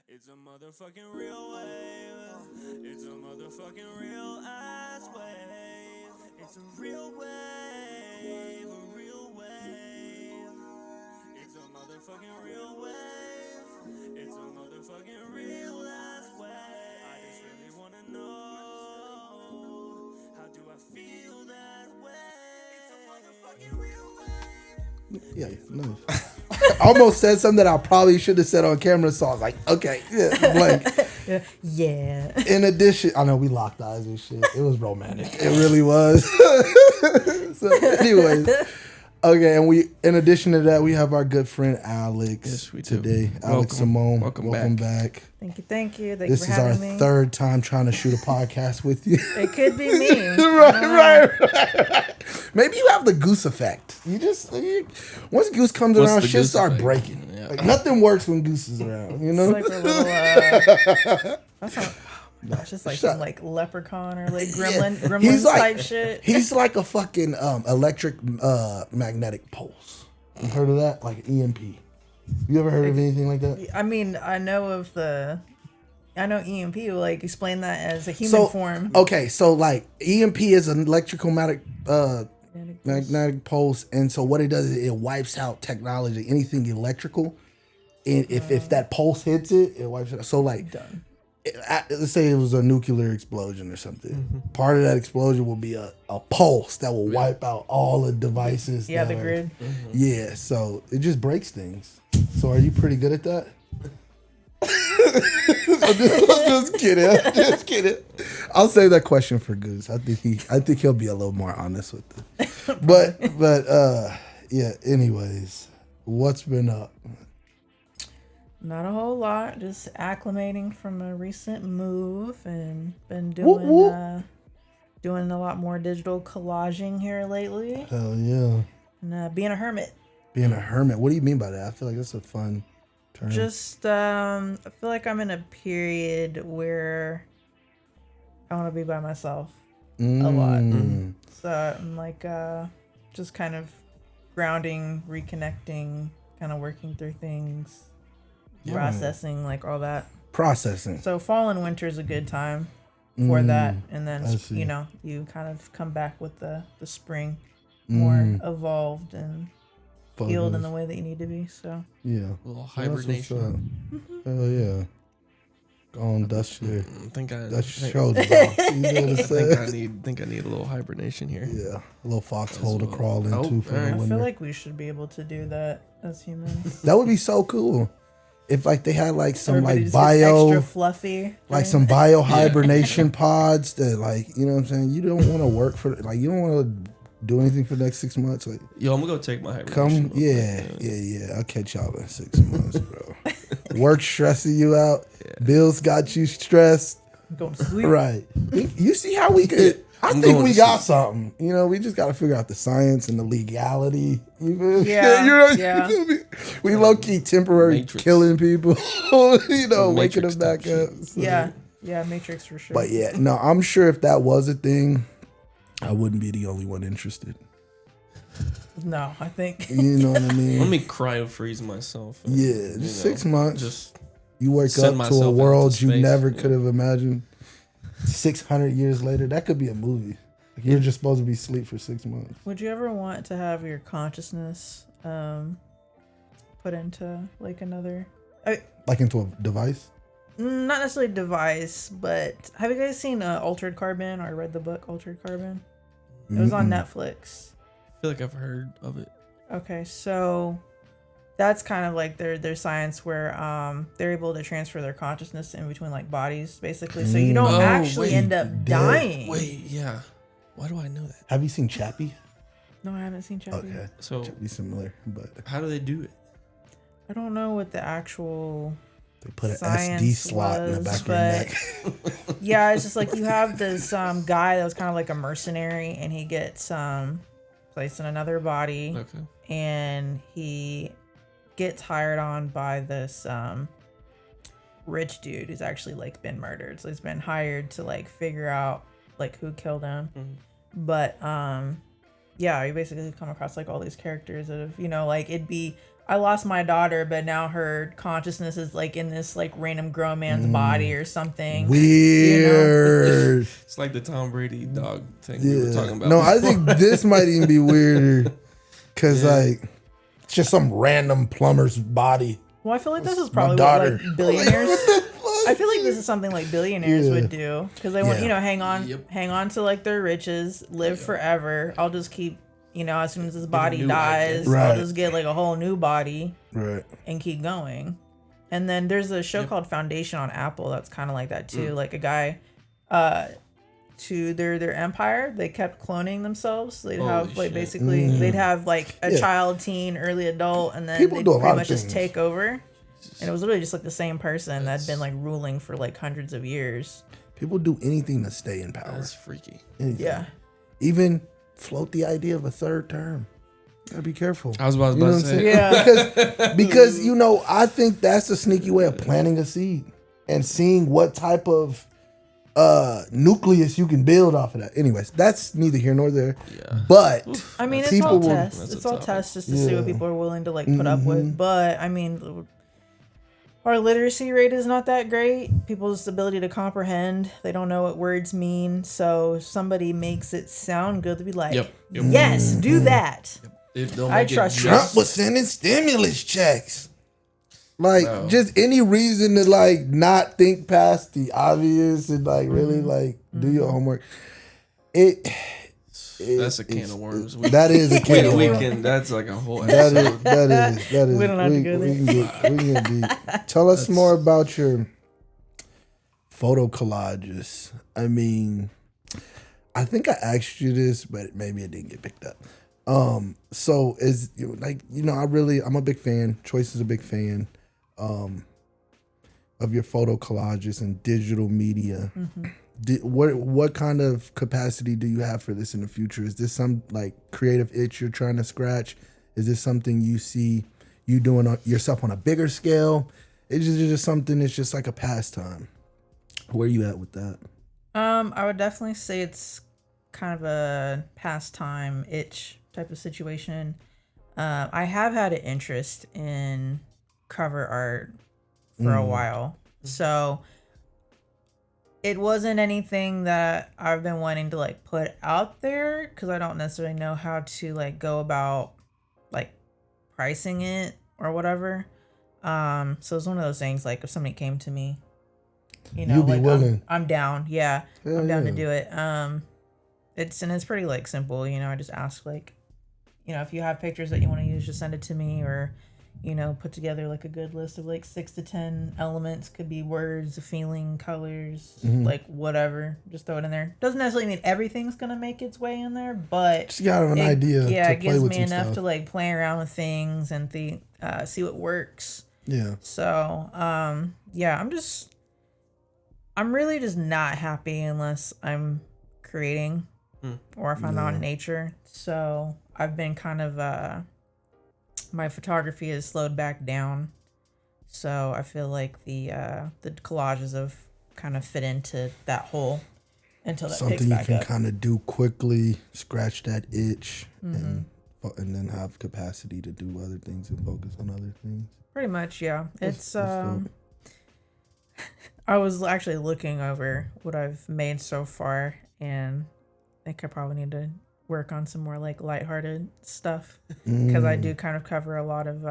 It's a motherfucking real wave. It's a motherfucking real ass wave. It's a real wave, a real wave. It's a motherfucking real wave. It's a motherfucking real ass wave. I just really wanna know, how do I feel that way? It's a motherfucking real wave. Yeah, nice. I almost said something that I probably should have said on camera, so I was like, okay, yeah, blank. Yeah. In addition, I know we locked eyes and shit. It was romantic. It really was. So, anyways, okay, and in addition to that, we have our good friend Alex. Yes, we today. do. Alex Simone. Welcome back. Thank you. Thank you This for is our having me. third time trying to shoot a podcast with you. It could be me. right. Maybe you have the goose effect. Once Goose comes What's around, the shit goose start effect? breaking. Yeah. Like nothing works when Goose is around. You know. It's like a little. That's not. It's just like Shut- some like leprechaun or like Yeah. gremlin He's like- type shit. He's like a fucking electric magnetic pulse. You heard of that? Like an EMP. You ever heard of anything like that? I mean, I know EMP. Like explain that as a human form. Okay, so like EMP is an electrical magnetic pulse, and so what it does is it wipes out technology, anything electrical. And if that pulse hits it, it wipes it out. So like, Done. let's say it was a nuclear explosion or something. Part of that explosion will be a pulse that will wipe out all the devices. Yeah, that the are- grid. Yeah, so it just breaks things. So are you pretty good at that? I'm just kidding. I'll save that question for Goose. I think he'll be a little more honest with it. But yeah. Anyways, what's been up? Not a whole lot. Just acclimating from a recent move and been Whoop, doing whoop. doing a lot more digital collaging here lately. Hell yeah, And being a hermit. being a hermit. What do you mean by that? I feel like that's a fun term. Just I feel like I'm in a period where I want to be by myself a lot. So I'm like just kind of grounding, reconnecting, kind of working through things, processing, like all that. Processing. So fall and winter is a good time for that, and I then see. you kind of come back with the spring more evolved and healed in the way that you need to be. So Yeah. A little That's what's hibernation. up. Hell yeah. Go on, dust your shoulders off. You know what I'm saying? think I need a little hibernation here. Yeah, a little foxhole to well. crawl into Oh, for alright. the I winter. feel like we should be able to do that as humans. That would be so cool if like they had like some Everybody like just gets extra bio, fluffy, like thing. some bio hibernation pods that like, you know what I'm saying? You don't want to work for, like, you don't want to do anything for the next 6 months. Like, Yo, I'm gonna go take my hibernation. come, yeah. I'll catch y'all in 6 months, bro. Work stressing you out. Bills got you stressed. Go to sleep. Right. You see how we could. I I'm think going we to got something. You know, we just got to figure out the science and the legality. You feel me? Yeah, You know, yeah. you feel me? We low key temporary Matrix. killing people. You know, waking Matrix them back type up. shit. So- Yeah, Matrix for sure. But yeah, no, I'm sure if that was a thing, I wouldn't be the only one interested. No, I think You know what I mean? Let me cryo freeze myself. and, Yeah, you just know, 6 months. Just You wake send up to myself a into world you space, never yeah. could have imagined. 600 years later, that could be a movie. Like, you're just supposed to be asleep for 6 months. would you ever want to have your consciousness put into like another Like into a device? not necessarily device, but have you guys seen Altered Carbon or read the book Altered Carbon? It was on Netflix. I feel like I've heard of it. Okay, so that's kind of like their science where they're able to transfer their consciousness in between like bodies, basically. So you don't Oh, actually wait, end up dying. Wait, yeah. Why do I know that? Have you seen Chappie? No, I haven't seen Chappie. Okay. So Chappie's similar, but how do they do it? I don't know what the actual they put an SD science slot in the was, back of your but- neck. Yeah, it's just like you have this guy that was kind of like a mercenary, and he gets placed in another body, Okay. and he gets hired on by this rich dude who's actually like been murdered. So he's been hired to like figure out like who killed him. But yeah, you basically come across like all these characters that have, like it'd be, I lost my daughter, but now her consciousness is like in this like random grown man's body or something. Weird. It's like the Tom Brady dog thing we were talking about. No, before. I think this might even be weirder because like it's just some random plumber's body. Well, I feel like this is probably daughter. what like billionaires. I feel like this is something like billionaires would do because they want hang on to like their riches, live forever. I'll just keep as soon as this body dies, I'll just get like a whole new body, and keep going. And then there's a show called Foundation on Apple that's kind of like that too. Like a guy, to their empire, they kept cloning themselves. So they'd have like basically they'd have like a child, teen, early adult, and then they'd pretty much just take over. And it was literally just like the same person that had been like ruling for like hundreds of years. People do anything to stay in power. That's freaky. Anything. Yeah. Even float the idea of a third term. Gotta be careful. I was about to say. Yeah. Because I think that's a sneaky way of planting a seed and seeing what type of nucleus you can build off of that. Anyways, that's neither here nor there. Yeah. But I mean, it's all tests. It's all tests just to see what people are willing to like put up with. But I mean, our literacy rate is not that great. People's ability to comprehend, they don't know what words mean. So if somebody makes it sound good, to be like, yes, do that. I trust you. Trump was sending stimulus checks. Like just any reason to like not think past the obvious and like really like do your homework. That's a can of worms. That is a can of worms. That's like a whole episode. That is. We don't have to go there. We can get deep. Tell us more about your photo collages. I mean, I think I asked you this, but maybe it didn't get picked up. So is like I'm a big fan. Choice is a big fan of your photo collages and digital media. What kind of capacity do you have for this in the future? Is this some like creative itch you're trying to scratch? Is this something you see you doing yourself on a bigger scale? Is it just something that's just like a pastime? Where are you at with that? I would definitely say it's kind of a pastime itch type of situation. I have had an interest in cover art for a while. So it wasn't anything that I've been wanting to like put out there because I don't necessarily know how to like go about like pricing it or whatever. So it's one of those things like if somebody came to me, You'd be like willing. I'm down. Yeah. Hell I'm down yeah. to do it. It's pretty like simple, I just ask like, if you have pictures that you want to use, just send it to me or, put together like a good list of like 6 to 10 elements. Could be words, feeling, colors, like whatever. Just throw it in there. Doesn't necessarily mean everything's going to make its way in there, but Just got an idea. Yeah, to it play gives with me some enough stuff. to like play around with things and see what works. Yeah. So, yeah, I'm really just not happy unless I'm creating or if I'm out in nature. So I've been kind of, my photography has slowed back down. So I feel like the collages have kind of fit into that hole until that picks something you back can up. kind of do quickly, scratch that itch, and then have capacity to do other things and focus on other things. Pretty much, yeah. That's I was actually looking over what I've made so far, and I think I probably need to work on some more like lighthearted stuff because I do kind of cover a lot of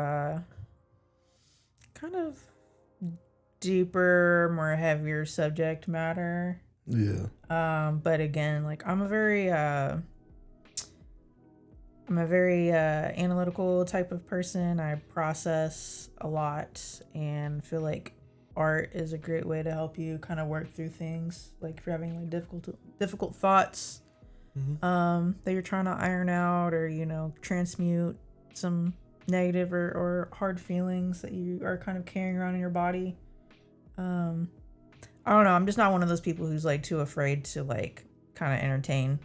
kind of deeper, more heavier subject matter. Yeah. But again, like I'm a very analytical type of person. I process a lot and feel like art is a great way to help you kind of work through things. Like if you're having like difficult thoughts that you're trying to iron out or, transmute some negative or hard feelings that you are kind of carrying around in your body. I don't know. I'm just not one of those people who's like too afraid to like kind of entertain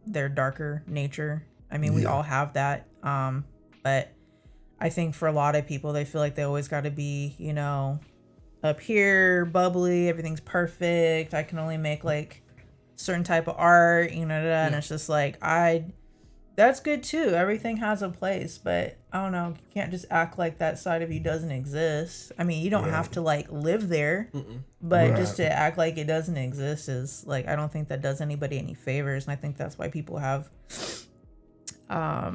their darker nature. I mean, we all have that. But I think for a lot of people, they feel like they always got to be, up here, bubbly, everything's perfect. I can only make like certain type of art, and it's just like that's good too. Everything has a place, but I don't know. You can't just act like that side of you doesn't exist. I mean, you don't have to like live there, but just to act like it doesn't exist is like, I don't think that does anybody any favors. And I think that's why people have, I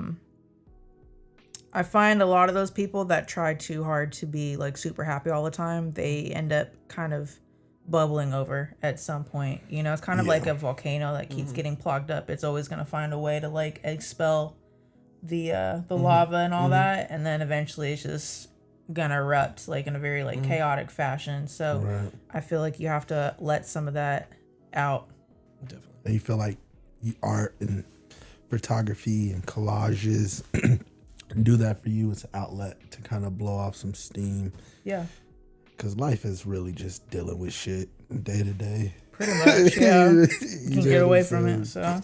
find a lot of those people that try too hard to be like super happy all the time, they end up kind of bubbling over at some point. You know, it's kind of like a volcano that keeps getting plugged up. It's always going to find a way to like expel the lava and all that, and then eventually it's just gonna erupt like in a very like chaotic fashion. So I feel like you have to let some of that out. Definitely. And you feel like art and photography and collages do that for you as an outlet to kind of blow off some steam. Yeah. Because life is really just dealing with shit day to day. Pretty much, yeah. You can get away from it, so.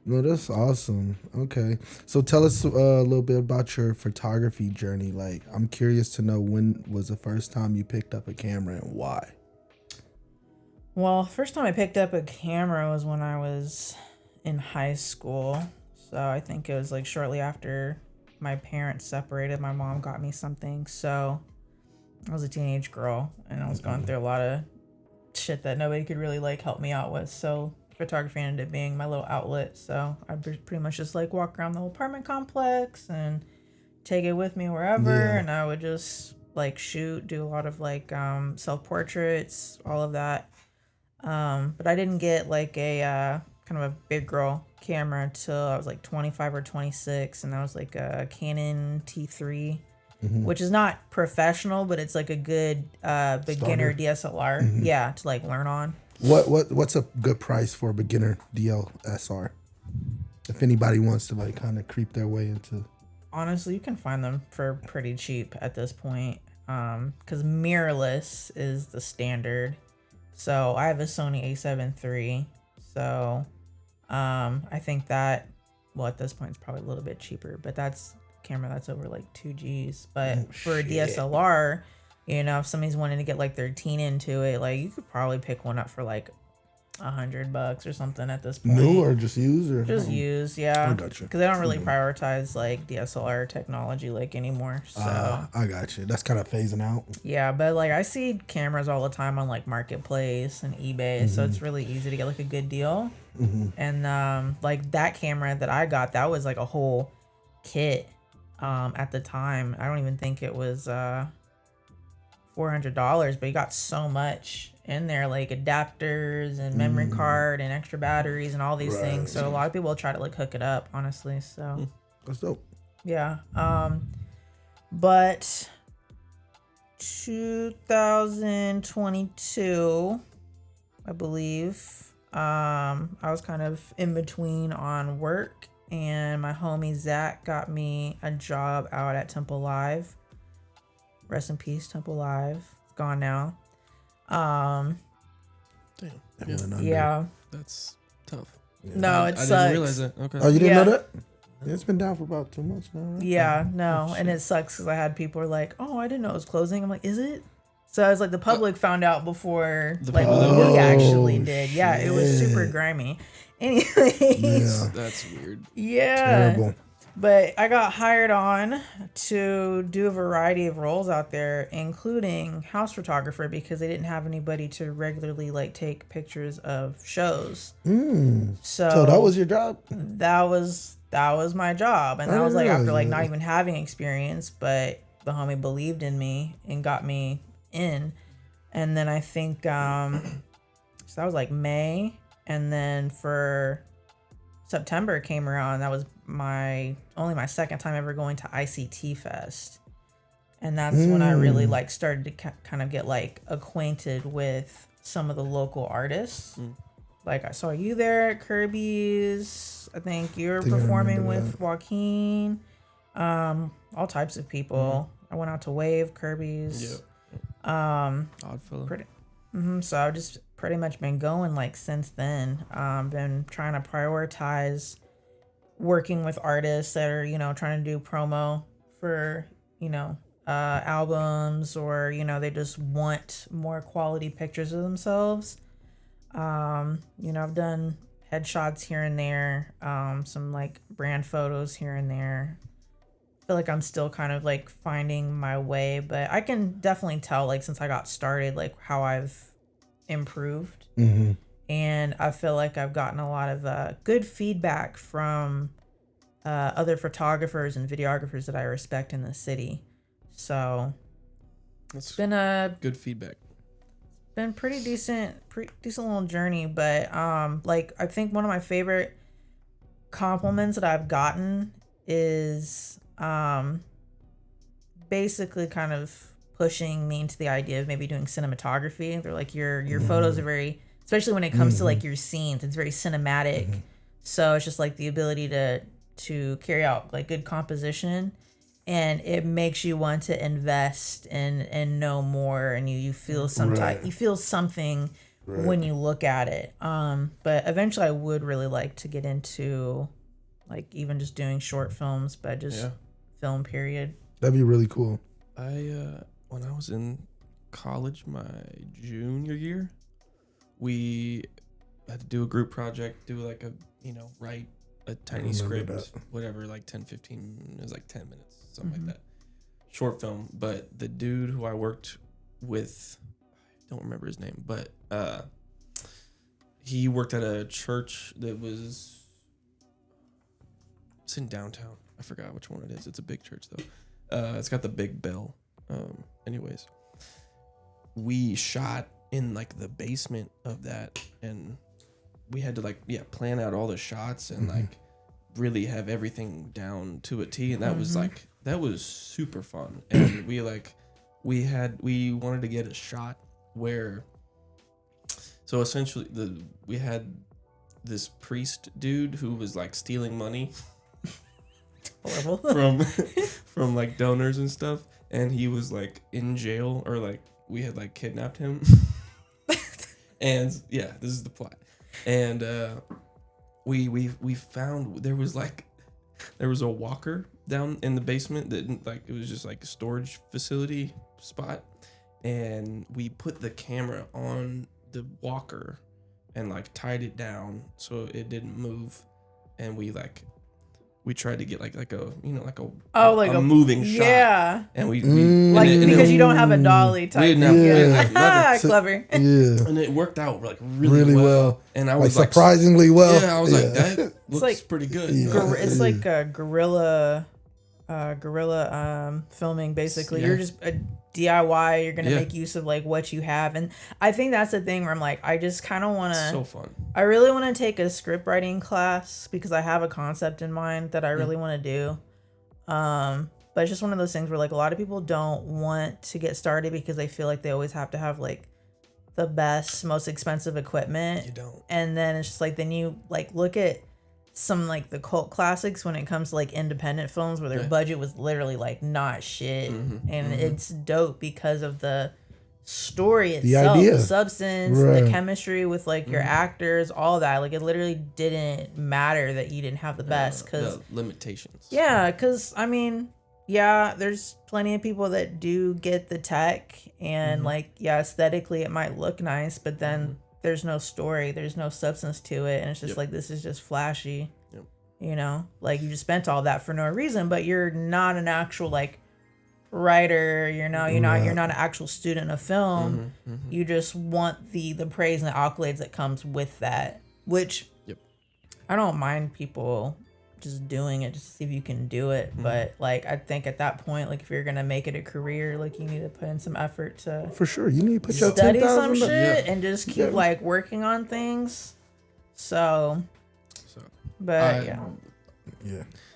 No, that's awesome. Okay. So tell us a little bit about your photography journey. Like, I'm curious to know, when was the first time you picked up a camera and why? Well, first time I picked up a camera was when I was in high school. So I think it was like shortly after my parents separated. My mom got me something. So I was a teenage girl and I was going through a lot of shit that nobody could really like help me out with. So photography ended up being my little outlet. So I pretty much just like walk around the whole apartment complex and take it with me wherever. And I would just like shoot, do a lot of like self-portraits, all of that. But I didn't get like a kind of a big girl camera until I was like 25 or 26. And that was like a Canon T3. Which is not professional, but it's like a good beginner DSLR. Yeah, to like learn on. What's a good price for a beginner DSLR? If anybody wants to like kind of creep their way into. Honestly, you can find them for pretty cheap at this point. Because mirrorless is the standard. So I have a Sony A7 III. So I think that, well, at this point it's probably a little bit cheaper, but that's camera that's over like 2 G's. But for a DSLR, you know, if somebody's wanting to get like their teen into it, like you could probably pick one up for like $100 or something at this point. New or just used? Or just used, yeah. I got you. Because they don't really prioritize like DSLR technology like anymore. So I got you. That's kind of phasing out. yeah, but like I see cameras all the time on like Marketplace and eBay, so it's really easy to get like a good deal. And like that camera that I got, that was like a whole kit. At the time, I don't even think it was $400, but you got so much in there, like adapters and memory card and extra batteries and all these things. So a lot of people try to like hook it up, honestly. So that's dope. Yeah. But 2022, I believe, I was kind of in between on work. And my homie Zach got me a job out at Temple Live. Rest in peace, Temple Live. It's gone now. Damn. Yeah. That's tough. Yeah. No, it I sucks. didn't realize that. Okay. Oh, you didn't know that? Yeah, it's been down for about 2 months now, right? Yeah, no. And it sucks because I had people who are like, oh, I didn't know it was closing. I'm like, is it? So I was like, the public found out before like we actually did. Yeah, it was super grimy. Anyways, that's weird. Yeah, terrible. But I got hired on to do a variety of roles out there, including house photographer, because they didn't have anybody to regularly like take pictures of shows. So that was your job? That was my job, and that was like after like not even having experience, but the homie believed in me and got me in. And then I think so that was like May. And then for September came around, that was only my second time ever going to ICT Fest. And that's when I really like started to kind of get like acquainted with some of the local artists. Like I saw you there at Kirby's. I think you were performing with Joaquin. All types of people. I went out to Wave, Kirby's. Oddfellow. So I've just pretty much been going like since then. Been trying to prioritize working with artists that are, you know, trying to do promo for, you know, albums, or, you know, they just want more quality pictures of themselves. You know, I've done headshots here and there, some like brand photos here and there. I feel like I'm still kind of like finding my way, but I can definitely tell like since I got started like how I've improved. And I feel like I've gotten a lot of good feedback from other photographers and videographers that I respect in the city. So it's been a good feedback. Been pretty decent little journey, but like I think one of my favorite compliments that I've gotten is basically kind of pushing me into the idea of maybe doing cinematography. They're like your photos are very, especially when it comes to like your scenes, it's very cinematic. So it's just like the ability to carry out like good composition, and it makes you want to invest and know more, and you feel you feel something when you look at it. But eventually I would really like to get into like even just doing short films, but just film period. That'd be really cool. When I was in college, my junior year, we had to do a group project, do like a, write a tiny script, whatever, like 10, 15, it was like 10 minutes, something like that. Short film. But the dude who I worked with, I don't remember his name, but he worked at a church that was, it's in downtown. I forgot which one it is. It's a big church though. It's got the big bell. Anyways, we shot in like the basement of that, and we had to like plan out all the shots and like really have everything down to a T, and that was like that was super fun. And we wanted to get a shot where, so essentially we had this priest dude who was like stealing money from like donors and stuff, and he was like in jail, or like we had like kidnapped him. And this is the plot. And we found there was a walker down in the basement that like it was just like a storage facility spot, and we put the camera on the walker and like tied it down so it didn't move, and we tried to get like a moving shot. And we because you don't have a dolly type. Clever. Yeah. And it worked out like really well. And I was like surprisingly well. Yeah, I was like, that looks pretty good. Yeah. It's like a guerrilla filming basically. You're just a DIY. You're gonna make use of like what you have, and I think that's the thing where I'm like, I just kind of want to. So fun. I really want to take a script writing class because I have a concept in mind that I really want to do. But it's just one of those things where like a lot of people don't want to get started because they feel like they always have to have like the best, most expensive equipment. You don't. And then it's just like then you like look at some like the cult classics when it comes to like independent films where their budget was literally like not shit, and it's dope because of the story itself, the substance, the chemistry with like your actors, all that. Like it literally didn't matter that you didn't have the best because the limitations. Yeah, because I mean, there's plenty of people that do get the tech and aesthetically it might look nice, but then there's no story, there's no substance to it, and it's just like this is just flashy. Like you just spent all that for no reason, but you're not an actual like writer, you're not an actual student of film. You just want the praise and the accolades that comes with that, which I don't mind people just doing it just to see if you can do it, but like I think at that point, like if you're gonna make it a career, like you need to put in some effort to for sure. You need to put your study some shit and just keep like working on things.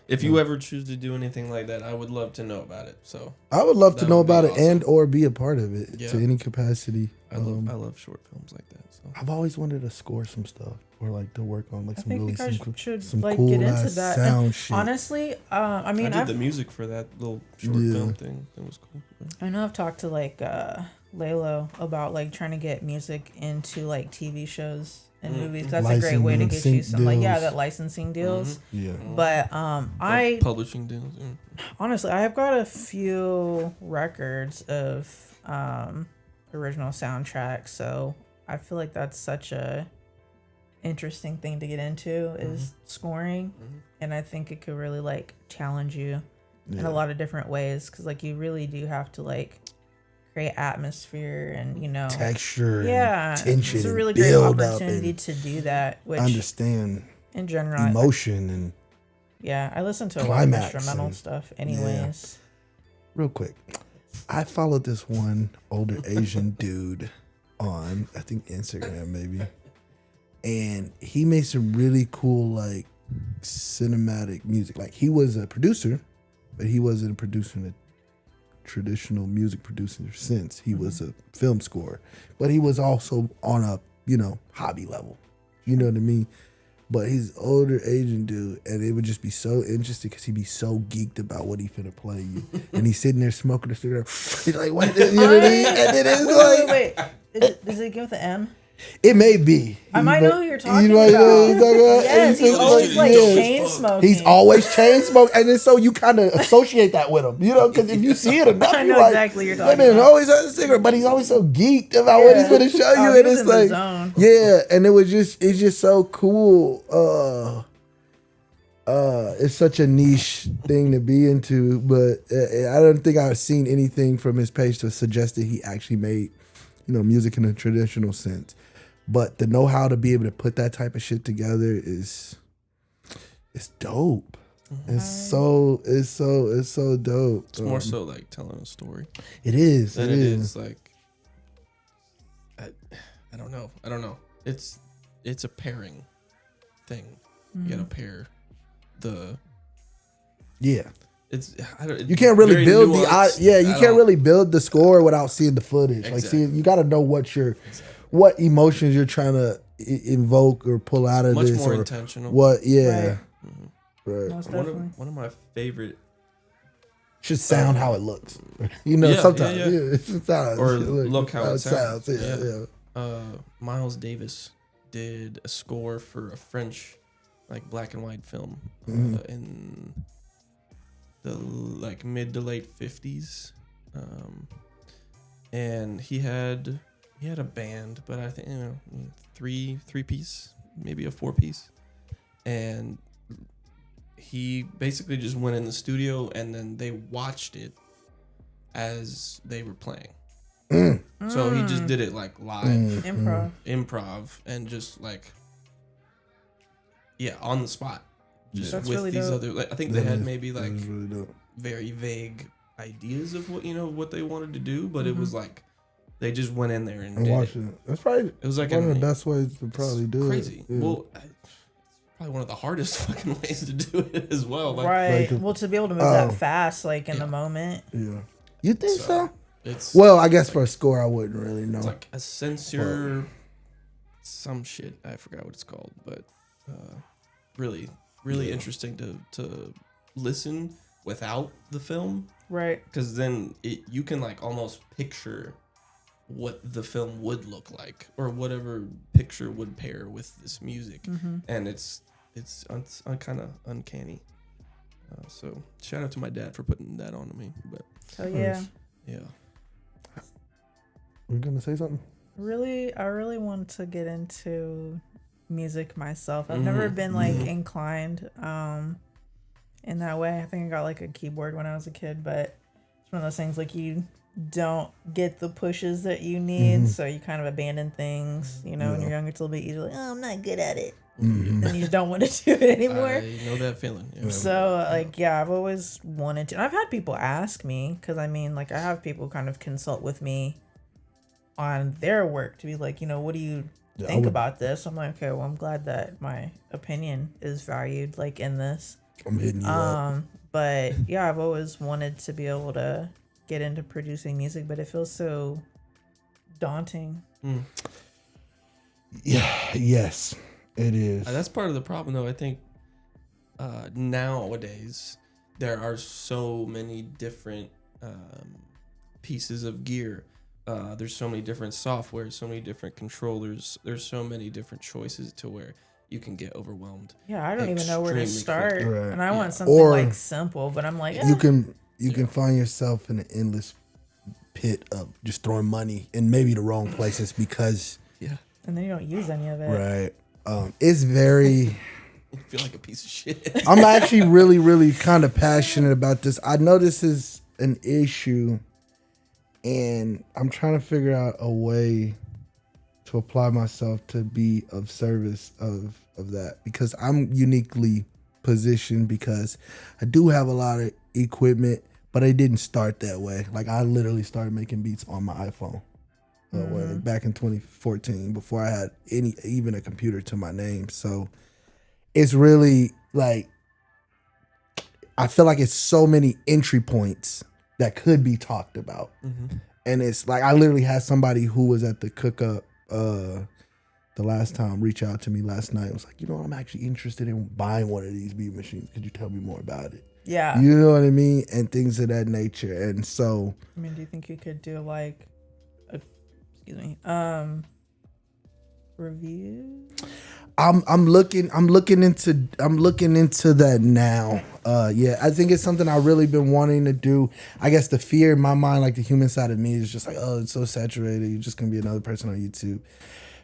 If you ever choose to do anything like that, I would love to know about it. So I would love to know about it and or be a part of it to any capacity. I love short films like that. So I've always wanted to score some stuff or like to work on like some really some like cool get into ass that. sound And shit. honestly, I mean, I did the music for that little short film thing. It was cool. I know I've talked to like Lalo about like trying to get music into like TV shows and movies. That's a great way to get you some that licensing deals. But I publishing deals. Honestly, I have got a few records of original soundtracks, so I feel like that's such a interesting thing to get into is scoring, and I think it could really like challenge you in a lot of different ways, because like you really do have to like create atmosphere and texture, and tension, it's a really and great build opportunity up to do that, which understand in general emotion and I listen to a lot of climax instrumental and- stuff anyways. real quick. I followed this one older Asian dude on, I think, Instagram maybe, and he made some really cool like cinematic music. Like he was a producer, but he wasn't a producer in a traditional music producer sense. He was a film scorer, but he was also on a hobby level. You know what I mean? But he's an older Asian dude, and it would just be so interesting because he'd be so geeked about what he finna play you, and he's sitting there smoking a cigarette. He's like, "What?" You know what I mean? And then it's Wait. Does it go with the M? it may be. I might know who you're talking might know who about. you're talking about. Yes, he's always like Yeah. chain smoking. He's always chain smoke, and then so you kind of associate that with him, because if you see it enough, I you're know like, exactly what you're that talking man about. always has a cigarette, but he's always so geeked about what he's going to show you, he and was it's in the like, zone. yeah, and it's just so cool. It's such a niche thing to be into, but I don't think I've seen anything from his page to suggest that he actually made, music in a traditional sense. But the know-how to be able to put that type of shit together it's dope. It's so dope. It's more so like telling a story. It is. Than it is like I don't know. It's a pairing thing. You gotta pair the. Yeah. You You can't really build you can't really build the score without seeing the footage. Exactly. Like, you got to know what emotions you're trying to invoke or pull out of much this, more or intentional. what? Yeah, Right. right. Most definitely. One of my favorite Should sound how it looks. Yeah, sometimes yeah. it should sound Or it should look how it sounds. Yeah. Miles Davis did a score for a French like black and white film in the like mid to late 50s, and he had a band, but I think three piece, maybe a 4-piece, and he basically just went in the studio and then they watched it as they were playing. So he just did it like live improv and just like on the spot, just That's with really these dope. other like, I think they had maybe That like is really dope. very vague ideas of what they wanted to do, but it was like they just went in there and did Watch it. it. That's probably It was like one of the best ways to probably do crazy. it. Yeah. Well, it's probably one of the hardest fucking ways to do it as well. Like, Right. like- Well, to be able to move that fast, like in the moment. Yeah. You think so? It's Well, I guess for a score, I wouldn't really know. it's like a sensor, some shit. I forgot what it's called, but really interesting to listen without the film, Right. because then you can like almost picture what the film would look like or whatever picture would pair with this music, and it's kind of uncanny. So shout out to my dad for putting that on me, but So yeah. yeah. We're gonna say something. I really want to get into music myself. I've never been like inclined in that way. I think I got like a keyboard when I was a kid, but it's one of those things like you don't get the pushes that you need, so you kind of abandon things, when you're younger. It's a little bit easier, like, oh, I'm not good at it, and you just don't want to do it anymore. I know that feeling. Yeah. So like, I've always wanted to, and I've had people ask me, because I mean, like, I have people kind of consult with me on their work to be like, what do you think about this? I'm like, okay, well, I'm glad that my opinion is valued, like, in this. I'm hitting you up. But yeah, I've always wanted to be able to get into producing music, but it feels so daunting. Yeah. Yes, it is. That's part of the problem, though. I think nowadays there are so many different pieces of gear. There's so many different software, so many different controllers. There's so many different choices to where you can get overwhelmed. Yeah, I don't even know where to Extremely start. quickly. Right. And I want something Or like simple, but I'm like, You can find yourself in an endless pit of just throwing money in maybe the wrong places because Yeah. and then you don't use any of it. right. It's very. I feel like a piece of shit. I'm actually really, really kind of passionate about this. I know this is an issue, and I'm trying to figure out a way to apply myself to be of service of that, because I'm uniquely positioned because I do have a lot of equipment, but I didn't start that way. Like I literally started making beats on my iPhone back in 2014 before I had even a computer to my name. So it's really like I feel like it's so many entry points that could be talked about. And it's like I literally had somebody who was at the cook up the last time reach out to me last night. It was like, I'm actually interested in buying one of these beat machines. Could you tell me more about it? Yeah. You know what I mean? And things of that nature. And so I mean, do you think you could do like review? I'm looking into that now. Yeah, I think it's something I've really been wanting to do. I guess the fear in my mind, like the human side of me, is just like, oh, it's so saturated. You're just gonna be another person on YouTube.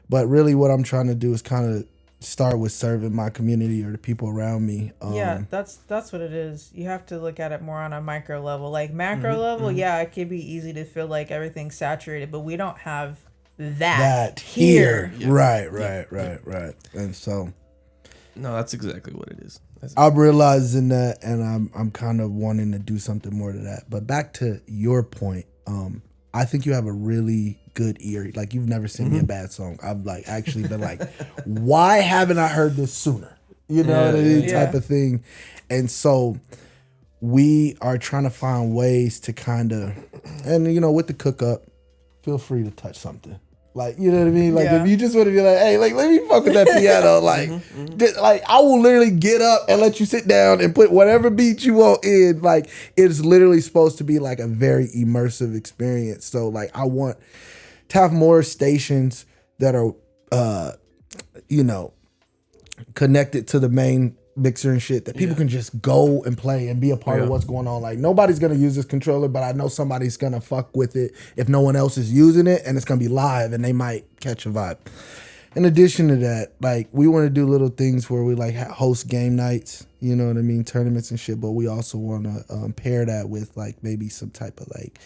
But really, what I'm trying to do is kind of start with serving my community or the people around me. Yeah, that's what it is. You have to look at it more on a micro level. Like macro level, yeah, it could be easy to feel like everything's saturated, but we don't have that here. Yeah. Right. And so No, that's exactly what it is. I'm realizing that, and I'm kind of wanting to do something more to that. But back to your point, I think you have a really good ear. Like you've never sent me a bad song. I've like actually been like, why haven't I heard this sooner? You know what I mean? Type of thing. And so we are trying to find ways to kind of, and with the cook up, feel free to touch something. Like, you know what I mean? Like if you just want to be like, hey, like let me fuck with that piano. Like, like I will literally get up and let you sit down and put whatever beat you want in. Like it's literally supposed to be like a very immersive experience. So like I want to have more stations that are, connected to the main mixer and shit that people can just go and play and be a part of what's going on. Like nobody's gonna use this controller, but I know somebody's gonna fuck with it if no one else is using it, and it's gonna be live and they might catch a vibe. In addition to that, like we want to do little things where we like host game nights, you know what I mean, tournaments and shit, but we also want to pair that with like maybe some type of like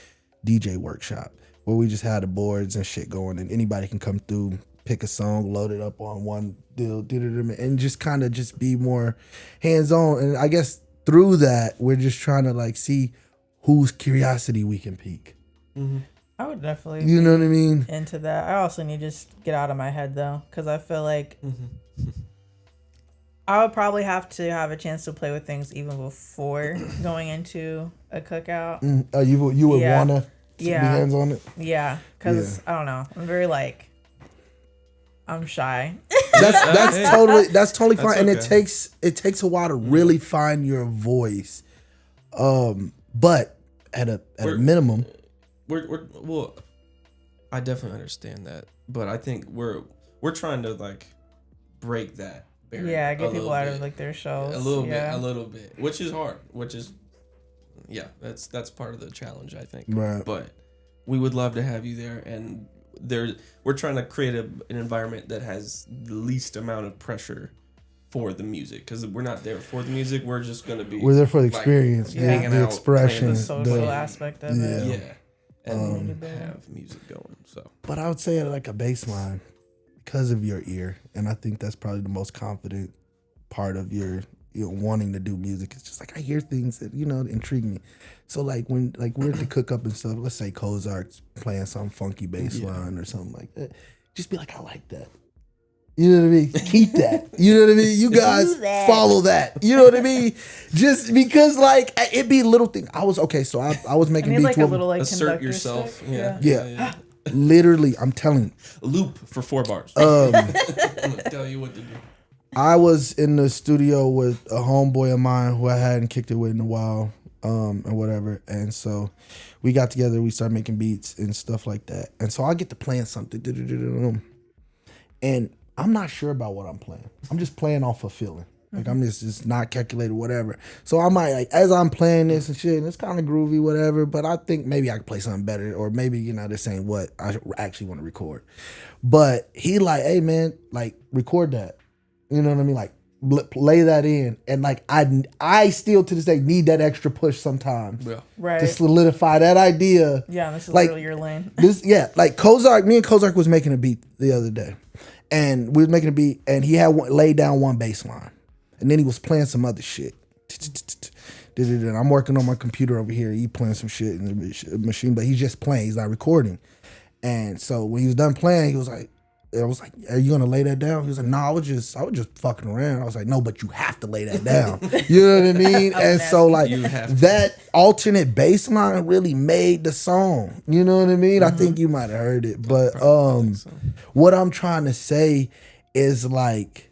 DJ workshop where we just have the boards and shit going and anybody can come through, pick a song, load it up on one deal, and just kind of just be more hands-on. And I guess through that, we're just trying to like see whose curiosity we can pique. I would definitely You know what I mean? into that. I also need to just get out of my head though, because I feel like I would probably have to have a chance to play with things even before going into a cookout. You would want to be hands on it? Yeah, because I don't know. I'm very like, I'm shy. That's totally fine. That's And okay. it takes a while to really find your voice. But at a minimum, Well, I definitely understand that, but I think we're trying to like break that barrier. Yeah, get people out of like their shells. A little bit, which is hard. That's part of the challenge, I think. Right. But we would love to have you there, and we're trying to create an environment that has the least amount of pressure for the music, because we're not there for the music. We're just gonna be. We're there for the experience, hanging the out, expression, The social aspect of it. Yeah. And have music going. So, But I would say at like a baseline, because of your ear, and I think that's probably the most confident part of your wanting to do music. It's just like I hear things that intrigue me. So like when we're at the cook up and stuff, let's say Kozark's playing some funky bass line or something like that, just be like, I like that. You know what I mean? Keep that. You know what I mean? You guys follow that. You know what I mean? Just because like it'd be little things. I was making beats like a little like assert conductor yourself. stick. Yeah. Literally, I'm telling you. Loop for 4 bars. I'm gonna tell you what to do. I was in the studio with a homeboy of mine who I hadn't kicked it with in a while, and whatever. And so we got together, we started making beats and stuff like that. And so I get to playing something. And I'm not sure about what I'm playing. I'm just playing off a feeling. Like I'm just not calculated, whatever. So I might like as I'm playing this and shit, and it's kind of groovy, whatever. But I think maybe I could play something better, or maybe this ain't what I actually want to record. But he like, hey man, like record that. You know what I mean? Like lay that in, and like I still to this day need that extra push sometimes, Right. to solidify that idea. Yeah, this is like, really your lane. Like Kozark, me and Kozark was making a beat the other day, and we was making a beat, and he had laid down one bass line, and then he was playing some other shit. And I'm working on my computer over here. He playing some shit in the machine, but he's just playing. He's not recording. And so when he was done playing, he was like, I was like, "Are you gonna lay that down?" He was like, "No, I was just fucking around." I was like, "No, but you have to lay that down." You know what I mean? And so like that alternate bass line really made the song. You know what I mean? I think you might have heard it, but what I'm trying to say is like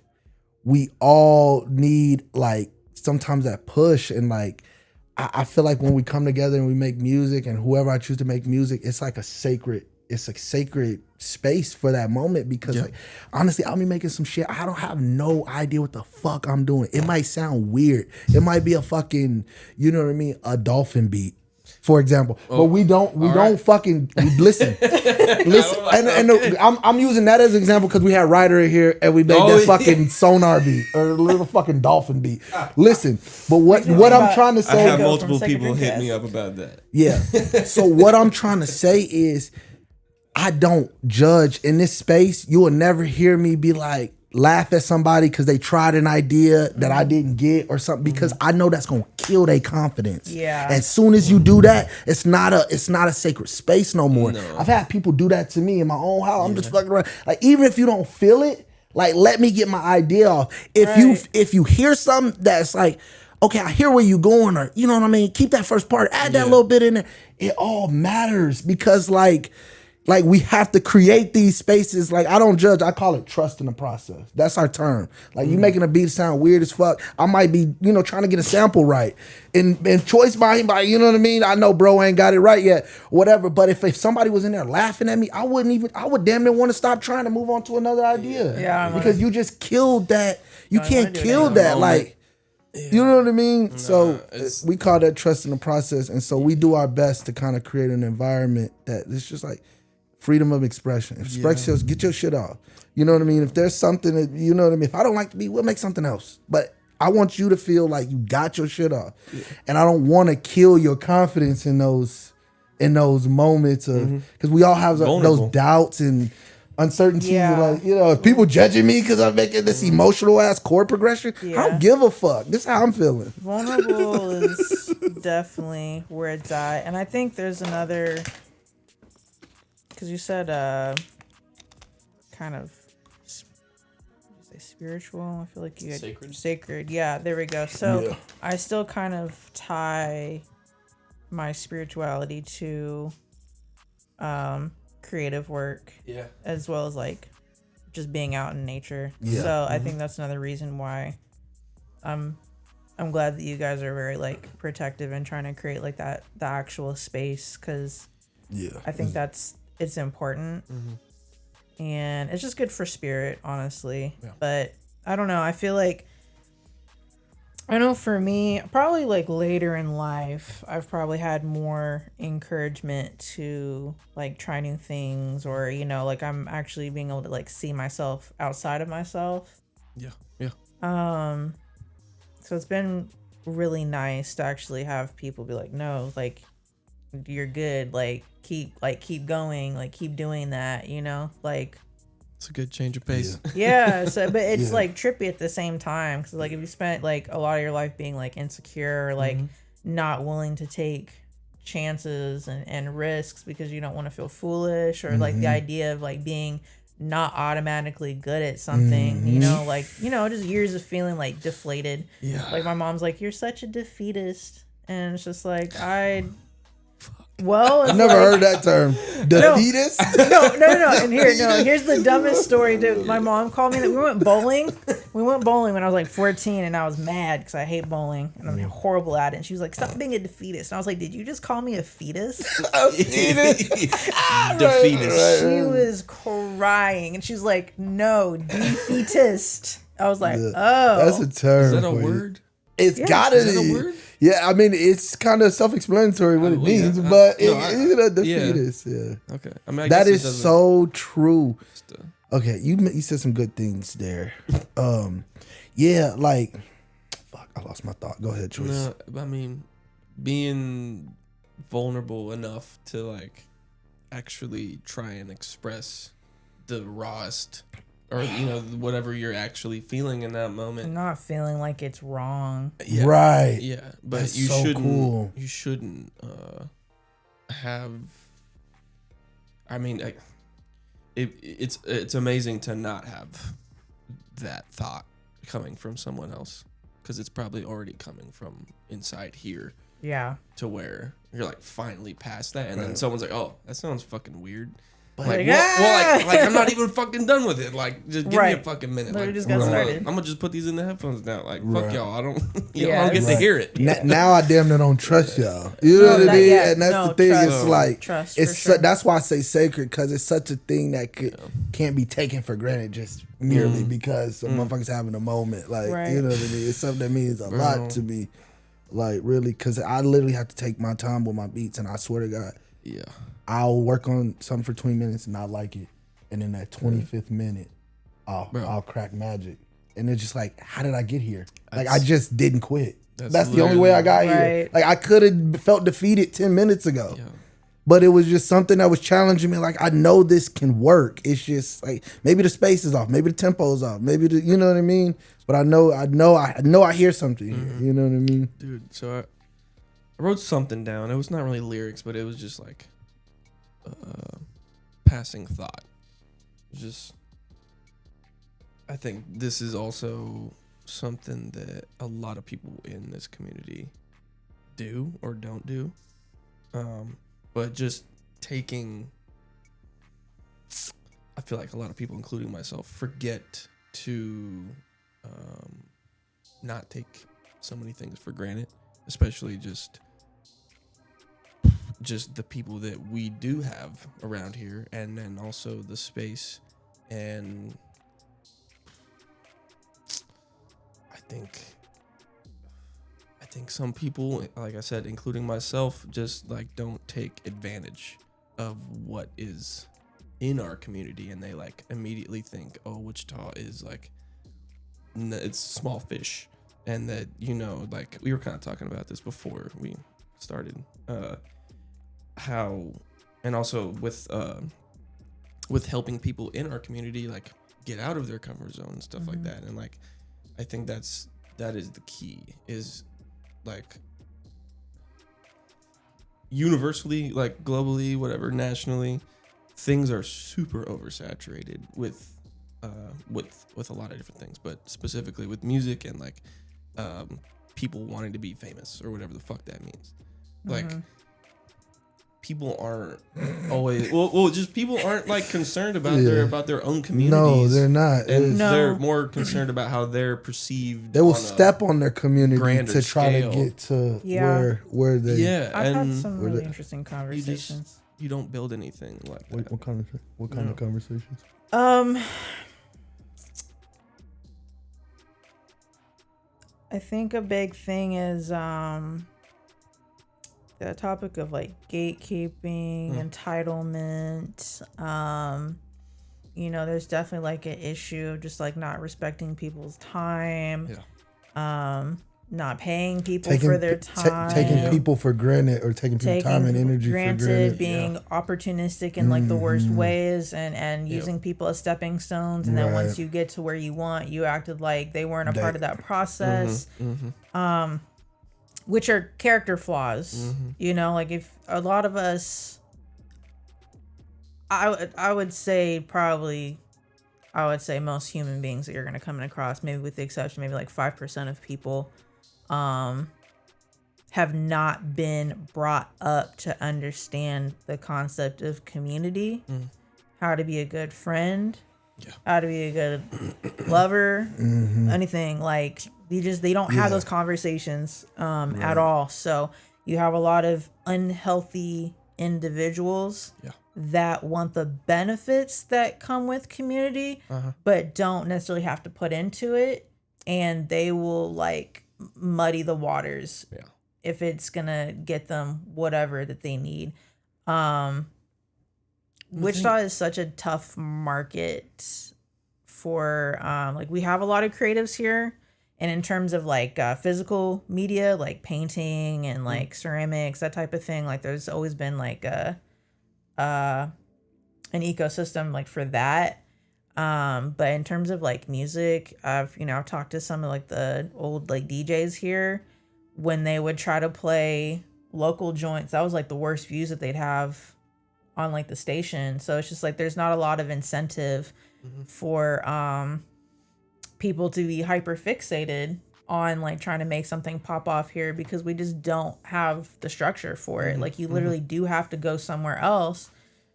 we all need like sometimes that push, and like I feel like when we come together and we make music, and whoever I choose to make music, it's like a sacred space for that moment, because like honestly, I'll be making some shit, I don't have no idea what the fuck I'm doing. It might sound weird, it might be a fucking, you know what I mean, a dolphin beat, for example. But we don't fucking listen. And I'm using that as an example because we had Ryder in here and we made that fucking sonar beat or a little fucking dolphin beat. Listen, but what I'm trying to say, I have multiple people hit me up about that. Yeah. So what I'm trying to say is, I don't judge in this space. You will never hear me be like, laugh at somebody because they tried an idea that I didn't get or something, because I know that's gonna kill their confidence. Yeah. As soon as you do that, it's not a sacred space no more. No. I've had people do that to me in my own house. I'm just fucking around. Like, even if you don't feel it, like, let me get my idea off. If you hear something that's like, okay, I hear where you going, or you know what I mean, keep that first part, add that little bit in there. It all matters, because like we have to create these spaces. Like, I don't judge. I call it trust in the process. That's our term. Like, you making a beat sound weird as fuck. I might be, trying to get a sample right. And choice by him, you know what I mean? I know bro ain't got it right yet, whatever. But if somebody was in there laughing at me, I would damn near want to stop trying to move on to another idea. Yeah. Because you just killed that. You can't kill that. Like, you know what I mean? Nah, so we call that trust in the process. And so we do our best to kind of create an environment that it's just like, freedom of expression. Express yourself, get your shit off. You know what I mean? If there's something that, you know what I mean? If I don't like the beat, we'll make something else. But I want you to feel like you got your shit off. Yeah. And I don't want to kill your confidence in those moments of, because we all have those doubts and uncertainties. Yeah. Like, if people judging me because I'm making this emotional ass chord progression, I don't give a fuck. This is how I'm feeling. Vulnerable is definitely where it's at. And I think there's another, because you said kind of spiritual. I feel like you had sacred. Yeah, there we go. So I still kind of tie my spirituality to creative work, as well as like just being out in nature. So I think that's another reason why I'm glad that you guys are very like protective and trying to create like the actual space, because I think it's important, and it's just good for spirit, honestly. But I don't know, I feel like, I know for me, probably like later in life, I've probably had more encouragement to like try new things, or like I'm actually being able to like see myself outside of myself. So it's been really nice to actually have people be like, no, like, you're good, like keep going, like keep doing that, like it's a good change of pace. So but it's like trippy at the same time, because like if you spent like a lot of your life being like insecure, or like not willing to take chances and risks because you don't want to feel foolish, or like the idea of like being not automatically good at something, like just years of feeling like deflated. Like my mom's like, you're such a defeatist, and it's just like I've never heard that term. Defeatist? No. And here's the dumbest story, dude. My mom called me. We went bowling. When I was like 14, and I was mad because I hate bowling and I'm horrible at it. And she was like, "Stop being a defeatist." And I was like, "Did you just call me a fetus?" Defeatist. She was crying, and she's like, "No, defeatist." I was like, "Oh, that's a term. Is that a word? It's gotta be. Is that a word? Yeah, I mean, it's kind of self-explanatory what it means, but defeatist. Yeah. Okay. I mean, that is so true. Okay, you said some good things there. Yeah, like, fuck, I lost my thought. Go ahead, Choice. No, I mean, being vulnerable enough to like actually try and express the rawest, or whatever you're actually feeling in that moment. Not feeling like it's wrong. Yeah, Right. Yeah, but That's you so shouldn't. cool. You shouldn't have. I mean, it's amazing to not have that thought coming from someone else, because it's probably already coming from inside here. Yeah. To where you're like finally past that, and then someone's like, "Oh, that sounds fucking weird." But Like, like I'm not even fucking done with it. Like, just give me a fucking minute. Literally Like, just got started. I'm gonna just put these in the headphones now. Like, Right. fuck y'all. I don't. Yeah, I don't get to Right. hear it. Now I damn near don't trust y'all. You know what I mean? And that's the thing. It's like trust, it's for sure. that's why I say sacred, because it's such a thing that can't be taken for granted just merely because some motherfuckers having a moment. Like you know what I mean? It's something that means a lot to me. Like really, because I literally have to take my time with my beats, and I swear to God, Yeah. I'll work on something for 20 minutes and not like it, and in that 25th minute, I'll crack magic, and it's just like, how did I get here? Like I just didn't quit. That's the only way I got here. Like I could have felt defeated 10 minutes ago. Yeah. But it was just something that was challenging me. Like, I know this can work. It's just like, maybe the space is off, maybe the tempo is off, maybe you know what I mean? But I know I hear something here. You know what I mean? Dude, so I wrote something down. It was not really lyrics, but it was just like passing thought. Just, I think this is also something that a lot of people in this community do or don't do. But just taking, I feel like a lot of people, including myself, forget to not take so many things for granted, especially just the people that we do have around here, and then also the space. And I think some people, like I said, including myself, just like don't take advantage of what is in our community, and they like immediately think, oh, Wichita is like, it's small fish, and that, like we were kind of talking about this before we started, how, and also with helping people in our community like get out of their comfort zone and stuff like that. And like I think that is the key, is like universally, like globally, whatever, nationally, things are super oversaturated with a lot of different things, but specifically with music and like people wanting to be famous or whatever the fuck that means. Like people aren't always just people aren't like concerned about their own communities. No, they're not. And they're more concerned about how they're perceived. They will step on their community to try scale. to get to where they. Yeah, I've and had some really interesting conversations. You don't build anything like that. What kind of conversations? I think a big thing is the topic of like gatekeeping, entitlement. There's definitely like an issue of just like not respecting people's time. Yeah. Not paying people for their time. Taking people for granted, or taking people's time and energy for granted. Being opportunistic in like the worst ways, and using people as stepping stones. And then once you get to where you want, you acted like they weren't a part of that process. Which are character flaws. Like if a lot of us, I would say most human beings that you're going to come across, maybe with the exception, maybe like 5% of people, have not been brought up to understand the concept of community, how to be a good friend, how to be a good lover, anything. Like they don't have those conversations at all. So you have a lot of unhealthy individuals that want the benefits that come with community, but don't necessarily have to put into it, and they will like muddy the waters if it's gonna get them whatever that they need. Wichita is such a tough market for like we have a lot of creatives here, and in terms of like physical media, like painting and like ceramics, that type of thing, like there's always been like an ecosystem like for that. But in terms of like music, I've talked to some of like the old like DJs here. When they would try to play local joints, that was like the worst views that they'd have on like the station. So it's just like there's not a lot of incentive for people to be hyper fixated on like trying to make something pop off here, because we just don't have the structure for it. Like you literally do have to go somewhere else.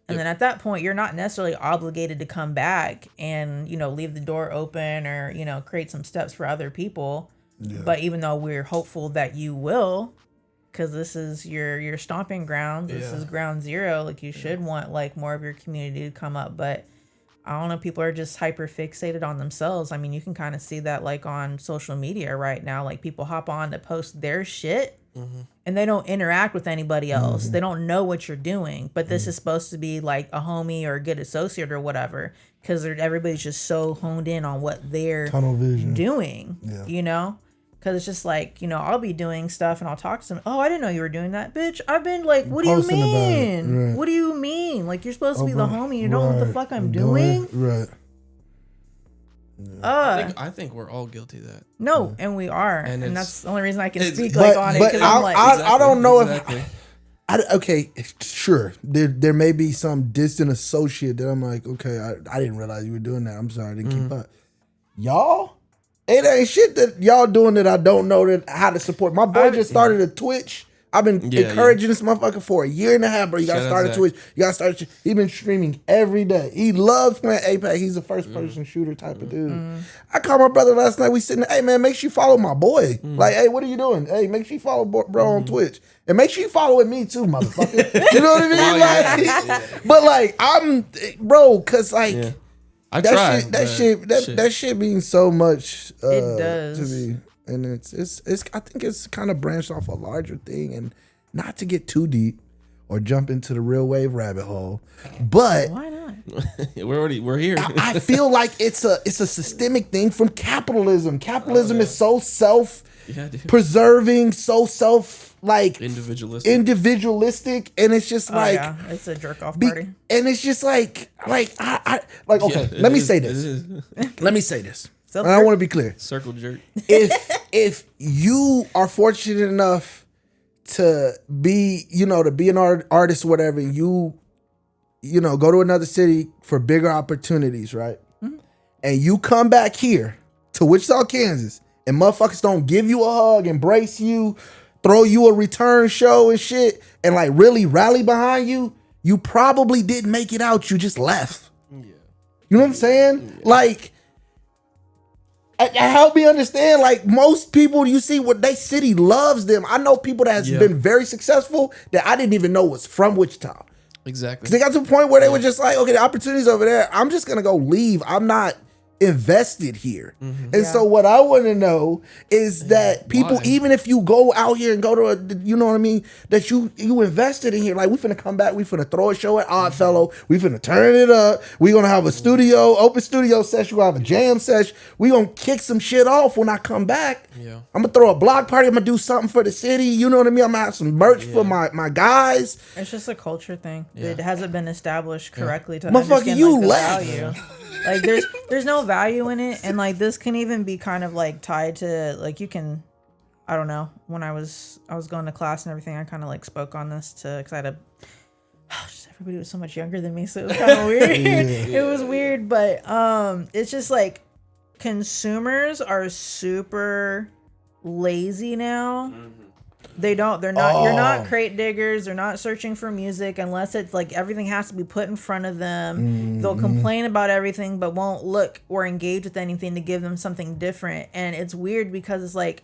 And then at that point, you're not necessarily obligated to come back and, leave the door open or, create some steps for other people. Yeah. But even though we're hopeful that you will, because this is your stomping ground, this is ground zero, like you should want like more of your community to come up. But I don't know, people are just hyper fixated on themselves. I mean, you can kind of see that like on social media right now, like people hop on to post their shit. And they don't interact with anybody else. They don't know what you're doing. But this is supposed to be like a homie or a good associate or whatever, because everybody's just so honed in on what they're doing, Because it's just like, I'll be doing stuff and I'll talk to them. Oh, I didn't know you were doing that, bitch. I've been like, what do you mean? Right. What do you mean? Like, you're supposed to be the homie. You know what the fuck I'm doing? Right. I think we're all guilty of that. No, and we are, and that's the only reason I can speak on it. But I don't know if. Okay, sure. There may be some distant associate that I'm like, okay, I didn't realize you were doing that. I'm sorry, I didn't keep up. Y'all, it ain't shit that y'all doing that I don't know how to support. My boy just started a Twitch. I've been encouraging this motherfucker for a year and a half, bro. You gotta start a Twitch. You gotta start. He's been streaming every day. He loves playing Apex. He's a first person shooter type of dude. I called my brother last night. We sitting there, hey man, make sure you follow my boy. Like, hey, what are you doing? Hey, make sure you follow bro on Twitch. And make sure you follow me too, motherfucker. You know what I mean? But like, I'm, bro, cause like, that shit means so much it does. To me. And it's I think it's kind of branched off a larger thing, and not to get too deep or jump into the Reelwav rabbit hole, but why not? we're here. I feel like it's a systemic thing from capitalism. Capitalism is so self-preserving, so self individualistic, and it's just it's a jerk off party. And it's just like I okay. Let me say this. Let me say this. And I want to be clear. Circle jerk. If you are fortunate enough to be, to be an artist or whatever, you go to another city for bigger opportunities, right? And you come back here to Wichita, Kansas, and motherfuckers don't give you a hug, embrace you, throw you a return show and shit, and like really rally behind you, you probably didn't make it out. You just left. Yeah. You know what I'm saying? Yeah. Like, help me understand, like most people you see what they city loves them. I know people that has been very successful that I didn't even know was from Wichita. Exactly. Because they got to the point where they were just like, okay, the opportunity's over there. I'm just going to go leave. I'm not invested here. And so what I want to know is that people, even if you go out here and go to you know what I mean, that you invested in here, like we finna come back, we finna throw a show at Oddfellow, we finna turn it up, we gonna have a open studio session, we'll have a jam session, we gonna kick some shit off when I come back. I'm gonna throw a block party, I'm gonna do something for the city, you know what I mean, I'm gonna have some merch for my guys. It's just a culture thing. It hasn't been established correctly to motherfucker, understand you the left. value. Like there's no value in it, and like this can even be kind of like tied to like you can, I don't know, when I was going to class and everything, I kind of like spoke on this because I had just everybody was so much younger than me, so it was kind of weird. It was weird, but it's just like consumers are super lazy now. They're not you're not crate diggers, they're not searching for music unless it's like everything has to be put in front of them. They'll complain about everything but won't look or engage with anything to give them something different. And it's weird because it's like,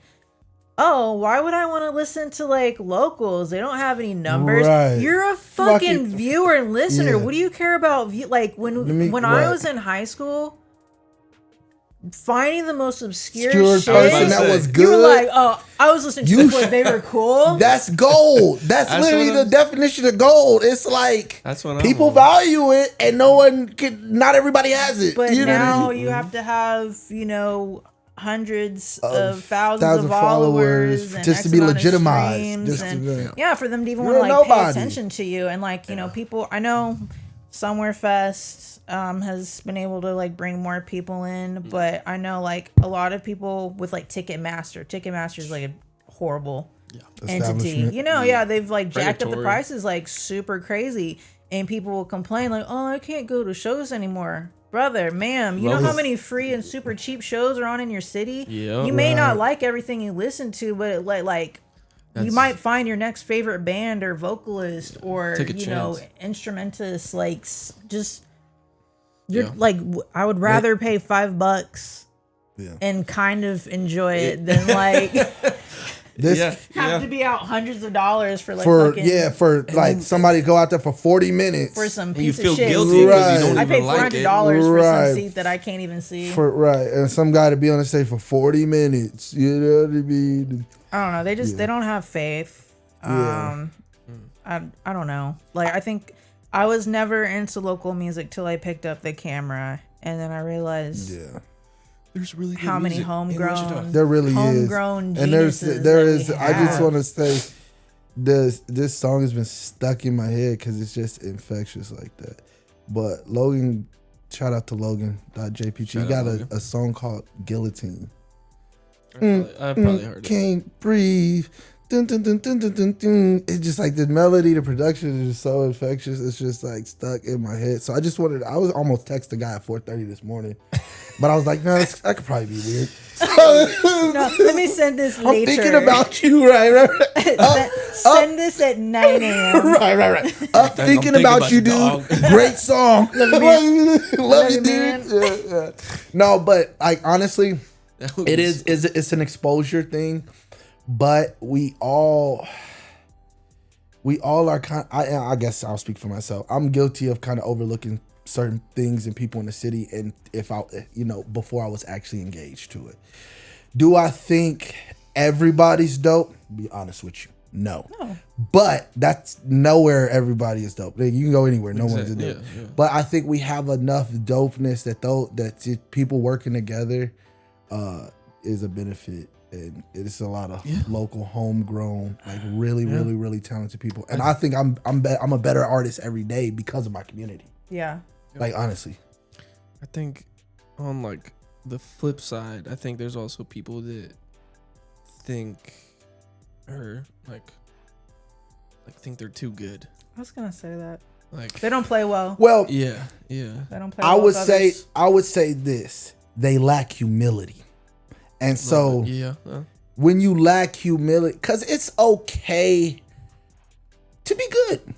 oh, why would I want to listen to like locals? They don't have any numbers. Right. You're a fucking viewer and listener. What do you care about like when I was in high school, finding the most obscure Obscure shit. person that was You were good. like, oh, I was listening to You this, they were cool. That's gold. That's literally what the I'm- definition of gold. It's like That's what I'm people on. value it, and not everybody has it. But you know what I now mean? you have to have, hundreds of thousands thousand of followers and just X to be amount of legitimized. streams Just and, to, yeah, for them to even You're want to like pay nobody. attention to you. And like, people, I know Somewhere Fest has been able to like bring more people in, but I know like a lot of people with like Ticketmaster is like a horrible entity. Establishment. They've like jacked up the Predatory. prices like super crazy, and people will complain like, oh, I can't go to shows anymore. Brother, ma'am, you know how many free and super cheap shows are on in your city? Yep. You may not Right. like everything you listen to, but you That's- might find your next favorite band or vocalist or Take a chance. instrumentalist. Like just you're Yeah. like I would rather pay $5 Yeah. and kind of enjoy it than like This have to be out hundreds of dollars for like for fucking, like somebody go out there for 40 minutes for some And you piece feel of shit. guilty because Right. you don't I even paid like it. $400 for Right. some seat that I can't even see. and some guy to be on the stage for 40 minutes. You know what I mean? I don't know. They don't have faith. Yeah. I don't know. Like I think I was never into local music till I picked up the camera, and then I realized Yeah. There's really good how many music in homegrown Wichita. There really homegrown is. And there geniuses is that we I just have. want to say this song has been stuck in my head because it's just infectious like that. But Logan, shout out to Logan.jpt. He Shout got out, Logan. a song called Guillotine. I probably heard it. Can't breathe. Dun, dun, dun, dun, dun, dun, dun. It's just like the melody, the production is just so infectious. It's just like stuck in my head. So I was almost text the guy at 4:30 this morning, but I was like, no, that could probably be weird. No, let me send this I'm later. thinking about you, right. Send this at 9 a.m. Right. Up thinking about you, dude. dog. Great song. Love you, man. dude. Yeah. No, but like honestly, That would it be is it's an exposure thing, but we all are kind. I guess I'll speak for myself. I'm guilty of kind of overlooking certain things and people in the city, and if I, before I was actually engaged to it. Do I think everybody's dope? Be honest with you, no. But that's nowhere everybody is dope. Like, you can go anywhere, no one's Exactly, dope. yeah. But I think we have enough dopeness that people working together is a benefit, and it's a lot of local, homegrown, like really talented people. And I think I'm a better artist every day because of my community. Yeah. Like honestly, I think on like the flip side, I think there's also people that think think they're too good. I was gonna say that Like they don't play well. well, yeah. They don't play. I well would with say others. this: they lack humility, and so yeah. when you lack humility, because it's okay to be good.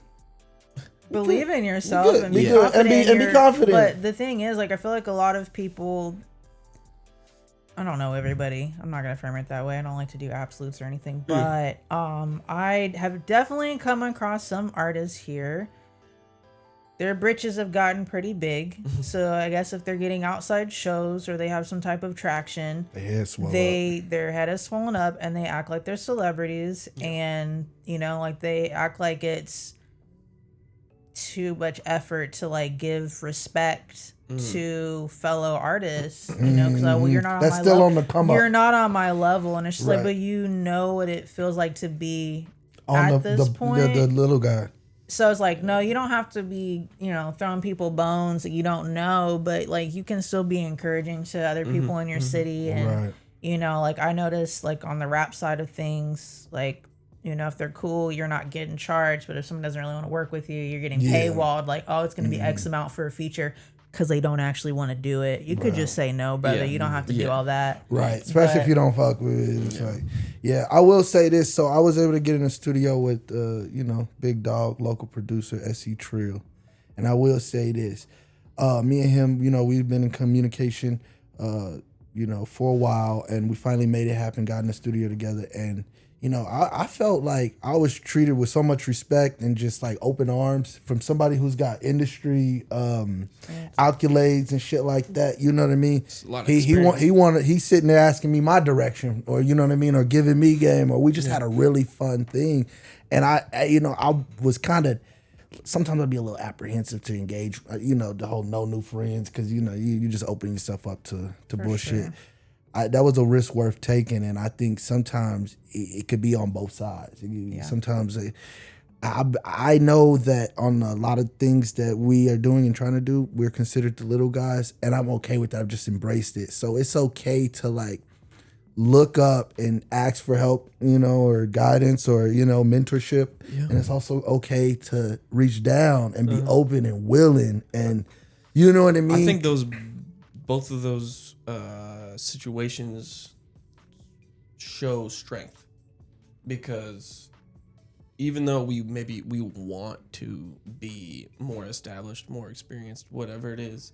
Believe in yourself good. and be Be good. confident. And be confident. But the thing is, like, I feel like a lot of people. I don't know everybody. I'm not gonna frame it that way. I don't like to do absolutes or anything. But I have definitely come across some artists here. Their britches have gotten pretty big. So I guess if they're getting outside shows or they have some type of traction, their head is swollen up and they act like they're celebrities, and like they act like it's too much effort to like give respect to fellow artists, because you're not on That's my still level. on the come up. You're not on my level, and it's just like, Right. but you know what it feels like to be on at this point. the little guy. So it's like, no, you don't have to be, throwing people bones that you don't know, but like you can still be encouraging to other people in your city. And, Right. like I noticed like on the rap side of things, like, if they're cool, you're not getting charged. But if someone doesn't really want to work with you, you're getting paywalled. Like, oh, it's going to be X amount for a feature because they don't actually want to do it. You could just say no, brother. Yeah. You don't have to do all that. Right, especially if you don't fuck with it. It's like, I will say this. So I was able to get in the studio with, big dog, local producer, SC Trill. And I will say this. Me and him, we've been in communication, for a while. And we finally made it happen, got in the studio together. And, I felt like I was treated with so much respect and just like open arms from somebody who's got industry accolades and shit like that. You know what I mean? It's a lot of He's sitting there asking me my direction, or you know what I mean, or giving me game, or we just had a really fun thing. And I was kind of, sometimes I'd be a little apprehensive to engage, the whole no new friends, because you just open yourself up to bullshit. Sure. That was a risk worth taking, and I think sometimes it could be on both sides. Sometimes I know that on a lot of things that we are doing and trying to do, we're considered the little guys, and I'm okay with that. I've just embraced it. So it's okay to like look up and ask for help, or guidance or, mentorship. Yeah. And it's also okay to reach down and be open and willing, and you know what I mean? I think both of those situations show strength, because even though we want to be more established, more experienced, whatever it is,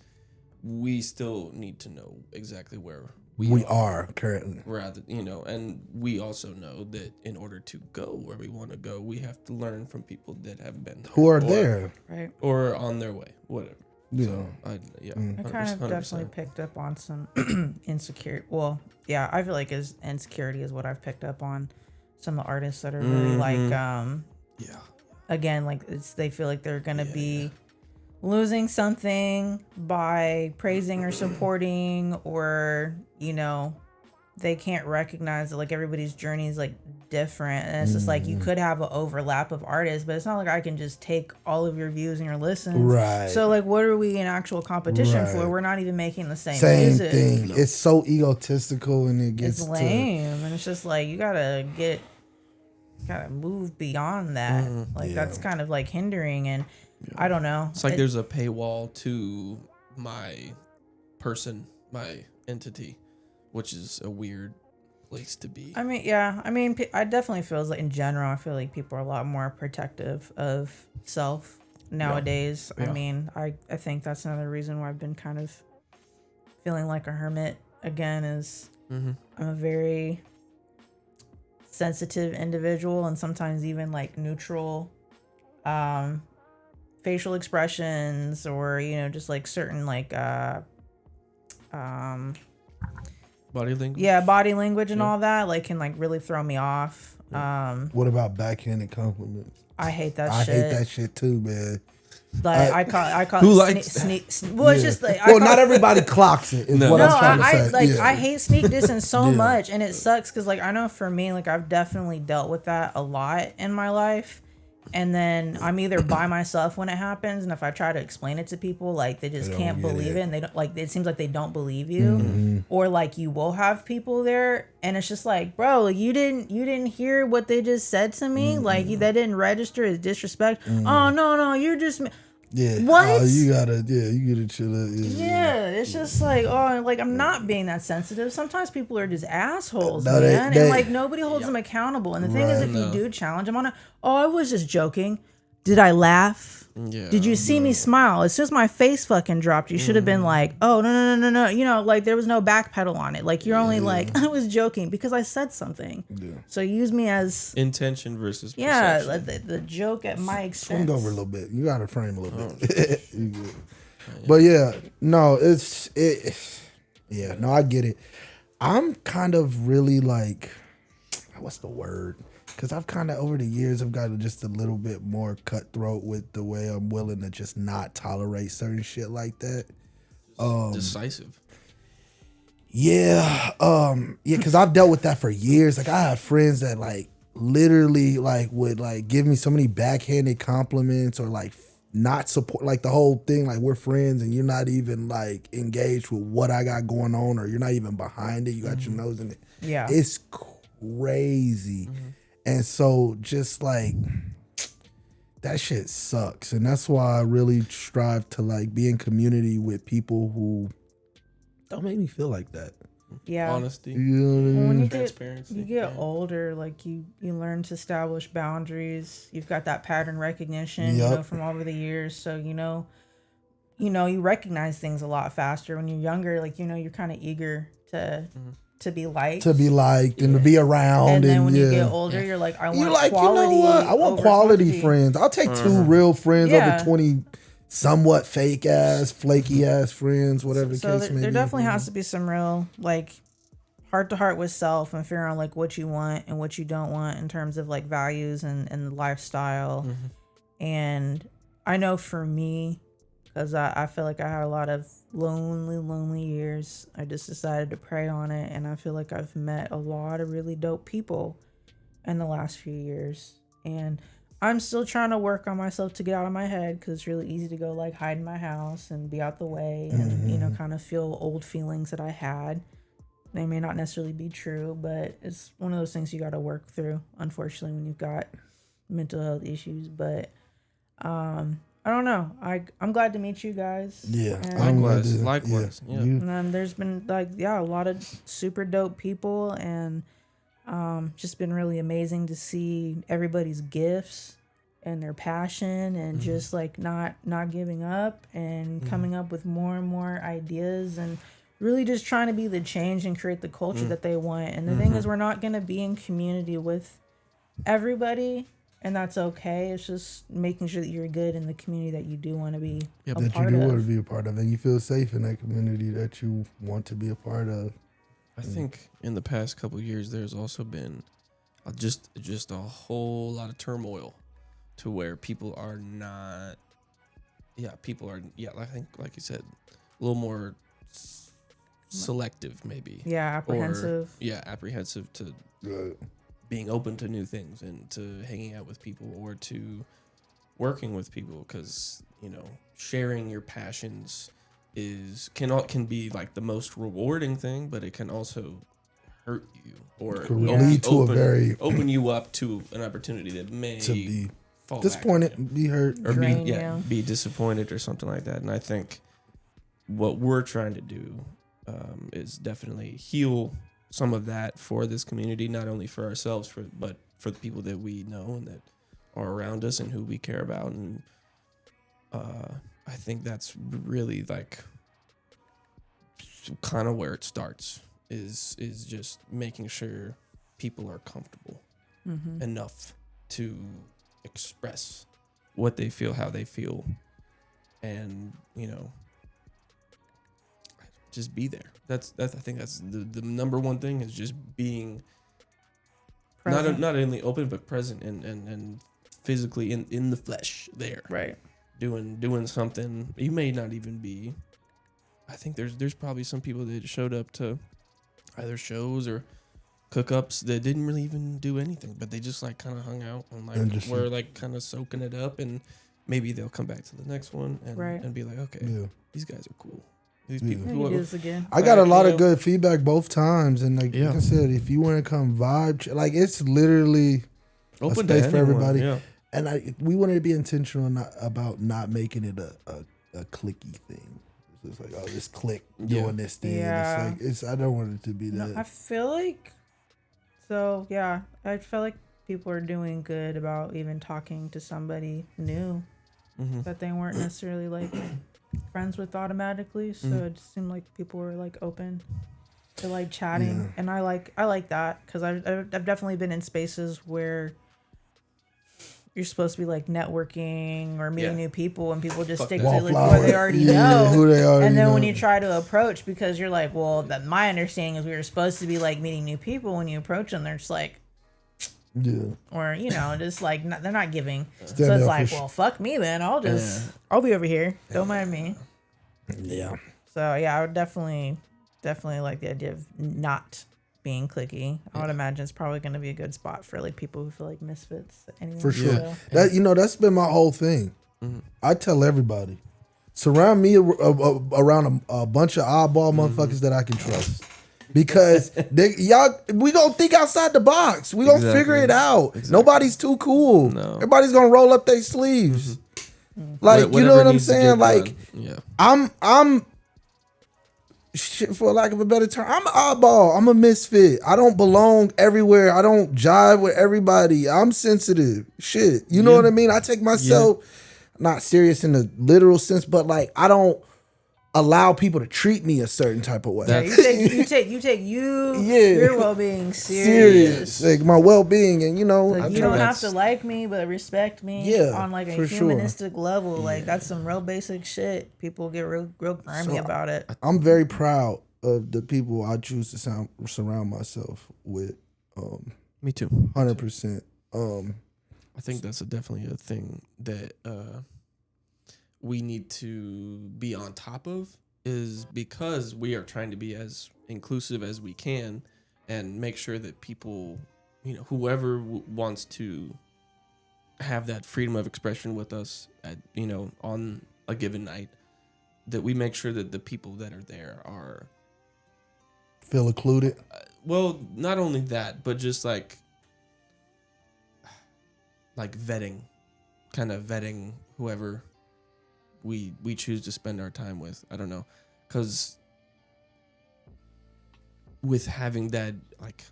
we still need to know exactly where we are currently. Rather, and we also know that in order to go where we want to go, we have to learn from people that have been there, who are there, right, or on their way, whatever. Yeah. So, I kind of 100%. definitely picked up on some insecurity. Well, yeah, I feel like insecurity is what I've picked up on some of the artists that are really again, like they feel like they're gonna be losing something by praising or supporting, or they can't recognize that like everybody's journey is like different, and it's just like you could have an overlap of artists, but it's not like I can just take all of your views and your listens. Right. So like, what are we in actual competition for? We're not even making the same music. Thing. It's so egotistical, and it gets lame, and it's just like you gotta move beyond that. That's kind of like hindering, and I don't know. It's like there's a paywall to my person, my entity, which is a weird place to be. I I definitely feel like in general, I feel like people are a lot more protective of self nowadays. Yeah. I think that's another reason why I've been kind of feeling like a hermit again, is I'm a very sensitive individual, and sometimes even like neutral facial expressions, or just like certain like body language. Yeah, body language and all that can like really throw me off. What about backhanded compliments? I hate that shit. I hate that shit too, man. Like I call who it likes sneak. Well, it's just like not everybody clocks it. Is what I'm trying to say. I hate sneak dissing so much, and it sucks because like I know for me, like I've definitely dealt with that a lot in my life. And then I'm either by myself when it happens, and if I try to explain it to people, like they just can't believe it, and they don't like. It seems like they don't believe you, or like you will have people there, and it's just like, bro, like you didn't hear what they just said to me, like that didn't register as disrespect. Oh no, you're just. Yeah. What? Oh, you gotta chill out. Yeah, it's just like, like I'm not being that sensitive. Sometimes people are just assholes, man. And like nobody holds them accountable. And the thing is, if you do challenge them on it, I was just joking. Did I laugh? Yeah, did you see me smile? As soon as my face fucking dropped, you should have been like, oh, no. Like there was no backpedal on it. Like you're only like, I was joking because I said something. Yeah. So use me as intention versus perception. Like the joke at my expense. Swing over a little bit. You got to frame a little bit. But no, I get it. I'm kind of really like, what's the word? Because I've kind of, over the years, I've gotten just a little bit more cutthroat with the way I'm willing to just not tolerate certain shit like that. Decisive. Yeah. Because I've dealt with that for years. Like, I have friends that, like, literally, like, would, like, give me so many backhanded compliments, or, like, not support, like, the whole thing. Like, we're friends, and you're not even, like, engaged with what I got going on, or you're not even behind it. You got your nose in it. Yeah. It's crazy. And so just like that shit sucks. And that's why I really strive to like be in community with people who don't make me feel like that. Yeah. Honesty. You know what I mean? When transparency. You get older, like you learn to establish boundaries. You've got that pattern recognition, from over the years. So, you recognize things a lot faster when you're younger. Like, you're kind of eager to to be liked. and to be around. And then when you yeah. get older, you're like, I want You're like, you quality. know what? I want over quality quantity. friends. I'll take 2 real friends Yeah. over 20 somewhat fake ass, flaky ass friends, whatever the So case may there be. definitely has to be some real like heart to heart with self and figuring out like what you want and what you don't want in terms of like values and the lifestyle. And I know for me, because I feel like I had a lot of lonely years, I just decided to pray on it, and I feel like I've met a lot of really dope people in the last few years, and I'm still trying to work on myself to get out of my head, because it's really easy to go like hide in my house and be out the way and you know, kind of feel old feelings that I had. They may not necessarily be true, but it's one of those things you got to work through, unfortunately, when you've got mental health issues. But I don't know. I'm glad to meet you guys. Yeah, And, I'm glad Likewise, to- likewise, yeah. and there's been like a lot of super dope people, and just been really amazing to see everybody's gifts and their passion, and just like not giving up and coming up with more and more ideas, and really just trying to be the change and create the culture that they want. And the thing is, we're not going to be in community with everybody, and that's okay. It's just making sure that you're good in the community that you do want to be a that you part do of. want to be a part of, and you feel safe in that community that you want to be a part of. I think in the past couple of years, there's also been just a whole lot of turmoil to where people are not. Yeah, people are. Yeah, I think like you said, a little more selective, maybe. Yeah, apprehensive. Apprehensive to being open to new things and to hanging out with people or to working with people, because you know, sharing your passions can be like the most rewarding thing, but it can also hurt you or lead to open you up to an opportunity that may to be fall disappointed, back on you. be hurt, Or Drain you. be disappointed or something like that. And I think what we're trying to do is definitely heal some of that for this community, not only for ourselves, but for the people that we know and that are around us and who we care about. And I think that's really like kind of where it starts is just making sure people are comfortable enough to express what they feel, how they feel, and you know, just be there. That's I think that's the number one thing, is just being Present. not only open but present and physically in the flesh there, Right. doing something. You may not even be. I think there's probably some people that showed up to either shows or cookups that didn't really even do anything, but they just like kind of hung out and like were like kind of soaking it up, and maybe they'll come back to the next one and be like, okay, these guys are cool. These people Maybe do this again. I got a lot of good feedback both times, and like Yeah. I said, if you want to come vibe, like it's literally open a space to for anyone, everybody. Yeah. And we wanted to be intentional about not making it a clicky thing. It's just like, oh, this click doing this thing. Yeah. It's like I don't want it to be that. No, I feel like I feel like people are doing good about even talking to somebody new that they weren't necessarily like friends with automatically. So it just seemed like people were like open to like chatting, and I like that, because I've definitely been in spaces where you're supposed to be like networking or meeting new people, and people just stick to like who they already know. Who they already and then know. when you try to approach, because you're like, well, that my understanding is we were supposed to be like meeting new people. When you approach them, they're just like, or you know, just like they're not giving. So it's like, well, fuck me then. I'll be over here. Don't mind me. Yeah. So yeah, I would definitely like the idea of not being cliquey. I would imagine it's probably going to be a good spot for like people who feel like misfits. Anyway, For sure. so. That that's been my whole thing. I tell everybody, surround me around a bunch of oddball motherfuckers that I can trust, because we gonna think outside the box. We gonna figure it out. Nobody's too cool. No. Everybody's gonna roll up their sleeves. Like, you know what I'm saying? Like, I'm shit, for lack of a better term, I'm an oddball. I'm a misfit. I don't belong everywhere. I don't jive with everybody. I'm sensitive. Shit. You know what I mean? I take myself not serious in the literal sense, but like I don't allow people to treat me a certain type of way. Yeah, you take your well-being serious. Like my well-being, and you know, Like, you don't have to like me, but respect me on like a humanistic level. Like that's some real basic shit. People get real grimy about it. I'm very proud of the people I choose to surround myself with. Me too. 100%. I think that's definitely a thing that we need to be on top of, is because we are trying to be as inclusive as we can and make sure that people, you know, whoever wants to have that freedom of expression with us at, you know, on a given night, that we make sure that the people that are there are feel included. Well, not only that, but just like vetting whoever we choose to spend our time with. I don't know, because with having that, like,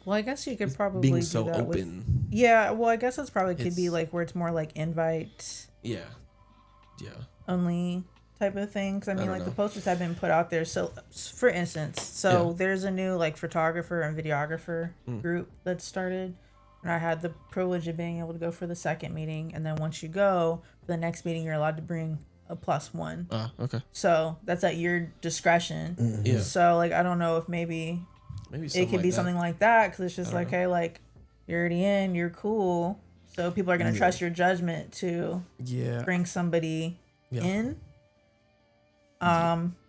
well, I guess you could probably being do so that open. Well, I guess that's probably could be like where it's more like invite only type of thing. Because I mean, like the posters have been put out there. So, for instance, there's a new like photographer and videographer group that started. And I had the privilege of being able to go for the second meeting. And then once you go for the next meeting, you're allowed to bring a +1. Okay. So that's at your discretion. Mm-hmm. Yeah. So like, I don't know if maybe it could be something like that. Because it's just like, hey, like you're already in, you're cool. So people are going to trust your judgment to bring somebody in. But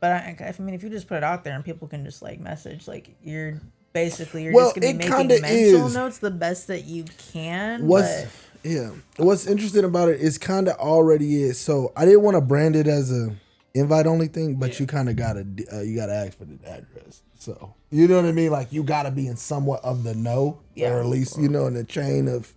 I mean, if you just put it out there and people can just like message, like you're just gonna be making mental notes the best that you can. What's interesting about it is kind of already is. So I didn't want to brand it as a invite only thing, but you kind of gotta ask for the address. So you know what I mean? Like you gotta be in somewhat of the know, or at least you know in the chain of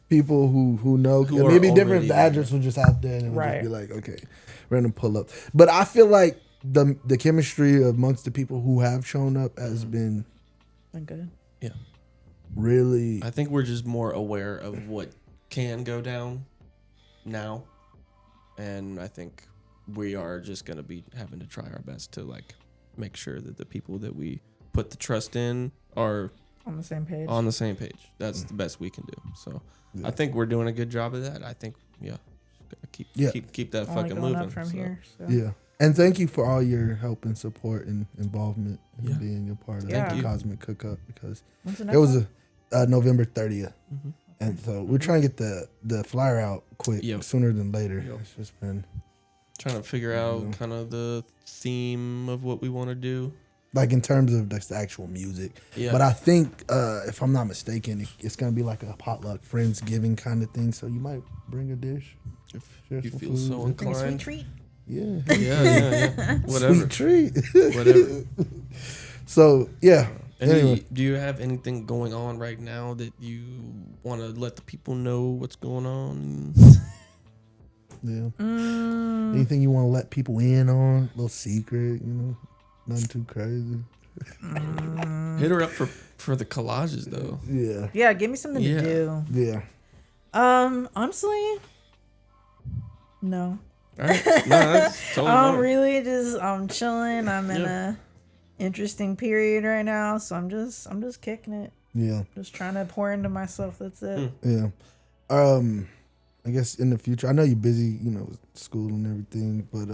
people who know. It may be different if the address was just out there and it would just be like, okay, random pull up. But I feel like the chemistry amongst the people who have shown up has been good. Yeah. Really, I think we're just more aware of what can go down now, and I think we are just gonna be having to try our best to like make sure that the people that we put the trust in are on the same page. That's the best we can do. So I think we're doing a good job of that. I think keep that fucking moving from here. So. Yeah. And thank you for all your help and support and involvement in being a part of the Cosmic Cookup, because it was November 30th. Mm-hmm. And so we're trying to get the flyer out quick, sooner than later. It's just been trying to figure out kind of the theme of what we want to do. Like in terms of the actual music. Yeah. But I think, if I'm not mistaken, it's going to be like a potluck Friendsgiving kind of thing. So you might bring a dish. If you feel so inclined. A sweet treat. Yeah. Whatever. Sweet treat. Whatever. So, yeah. Anyway. Do you have anything going on right now that you want to let the people know what's going on? Yeah. Anything you want to let people in on? A little secret, you know? Nothing too crazy. Hit her up for the collages, though. Yeah. Yeah, give me something to do. Yeah. Honestly, no. All right. No, that's totally I'm really just chilling. I'm in a interesting period right now, so I'm just kicking it. Yeah. Just trying to pour into myself. That's it. Yeah. I guess in the future, I know you're busy, you know, with school and everything, but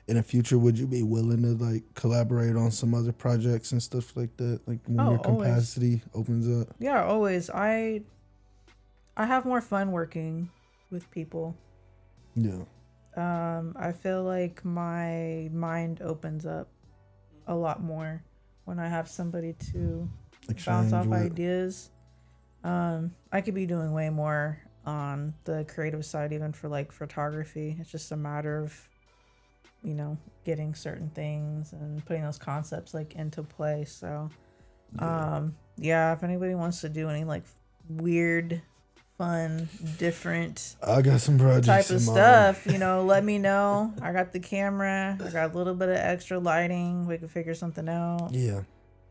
in the future, would you be willing to like collaborate on some other projects and stuff like that? Like when your capacity opens up? Yeah, always. I have more fun working with people. Yeah. I feel like my mind opens up a lot more when I have somebody to bounce off ideas. I could be doing way more on the creative side, even for like photography. It's just a matter of, you know, getting certain things and putting those concepts like into play. So, if anybody wants to do any like weird, fun, different I got some projects type of stuff, you know, let me know. I got the camera. I got a little bit of extra lighting. We can figure something out. Yeah.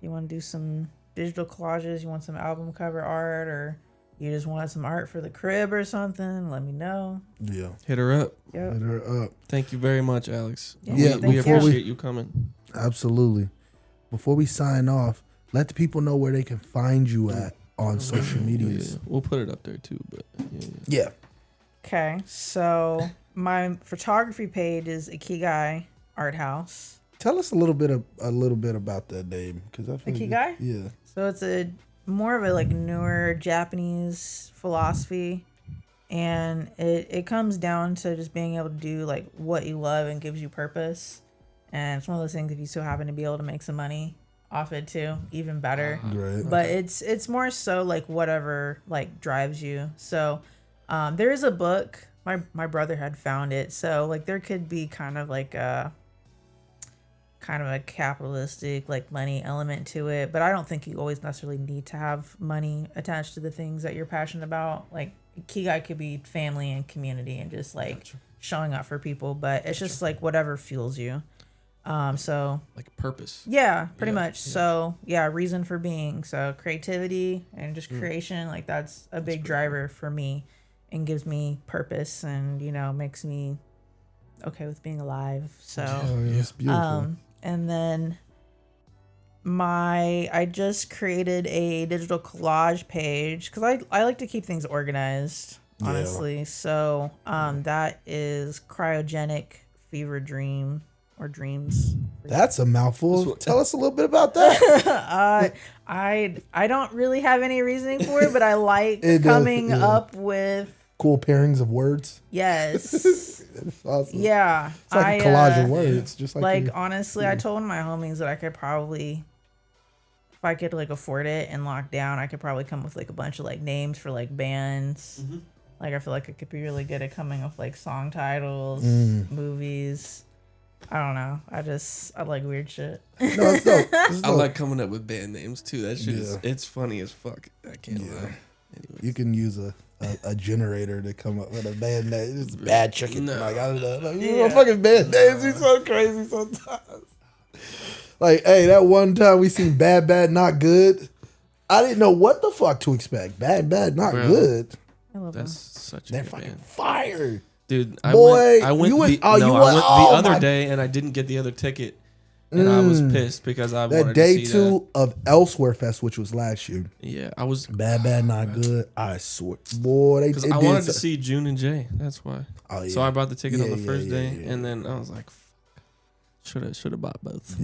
You want to do some digital collages? You want some album cover art, or you just want some art for the crib or something, let me know. Yeah. Hit her up. Yep. Hit her up. Thank you very much, Alex. Yeah, we before appreciate you coming. Absolutely. Before we sign off, let the people know where they can find you at on social medias. Yeah. We'll put it up there too, but Yeah. Okay, so my photography page is Ikigai Art House. Tell us a little bit about that name, because I feel Ikigai? Yeah. So it's a more of a like newer Japanese philosophy, and it comes down to just being able to do like what you love and gives you purpose. And it's one of those things, if you still happen to be able to make some money off it too, even better. Right. But it's more so like whatever like drives you. So there is a book, my brother had found it, so like there could be kind of a capitalistic like money element to it, but I don't think you always necessarily need to have money attached to the things that you're passionate about. Like Ikigai could be family and community and just like showing up for people, but it's just like whatever fuels you. So like purpose. yeah, pretty much. Yeah. So yeah, reason for being. So creativity and just creation, like that's a big driver for me and gives me purpose and, makes me okay with being alive. So It's beautiful. and then I just created a digital collage page because I like to keep things organized, honestly. So that is Cryogenic Fever Dream or Dreams. That's a mouthful. Tell us a little bit about that. I don't really have any reasoning for it, but I like It does, coming up with cool pairings of words. yes. That's awesome. Yeah. It's like a collage of words. Just like you. honestly, I told my homies that I could probably, if I could like afford it and lock down, I could probably come with like a bunch of like names for like bands. Like I feel like I could be really good at coming up with like song titles, movies. I don't know. I like weird shit. No, it's dope. It's I dope. like coming up with band names too. That shit is it's funny as fuck. I can't lie. Anyways. You can use a generator to come up with a band name. It's bad chicken. No. Like, I don't know. Like, you know, fucking band names be so crazy sometimes. Like, hey, that one time we seen Bad, Not Good. I didn't know what the fuck to expect. Bad, Not Bro. Good. I love That's them. such a They're good fucking band. fire. Dude, Boy, I went you went- the oh, you went- I went oh the other my- day and I didn't get the other ticket. And I was pissed because I That wanted day to see 2 of Elsewhere Fest, which was last year. that. Yeah, I was Bad, Not Good. I swear. Boy, they because it I did wanted to so- see June and Jay. That's why. Oh, yeah. So I bought the ticket on Yeah, the yeah, first yeah, day, yeah. and then I was like, should have bought both.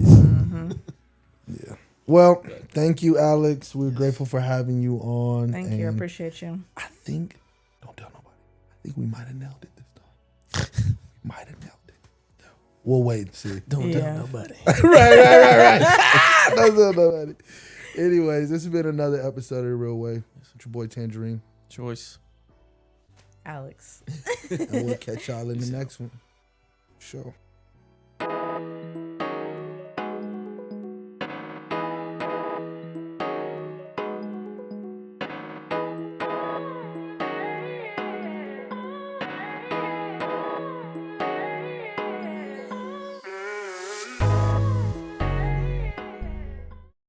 Yeah. Well, thank you, Alex. We're grateful for having you on. Thank you. I and appreciate you. I think, don't tell nobody. I think we might have nailed it this time. Might have nailed it. We'll wait and see. Don't Yeah. tell nobody. right. Don't tell nobody. Anyways, this has been another episode of The Real Way. It's your boy Tangerine. Choice. Alex. And we'll catch y'all in the next one. Sure.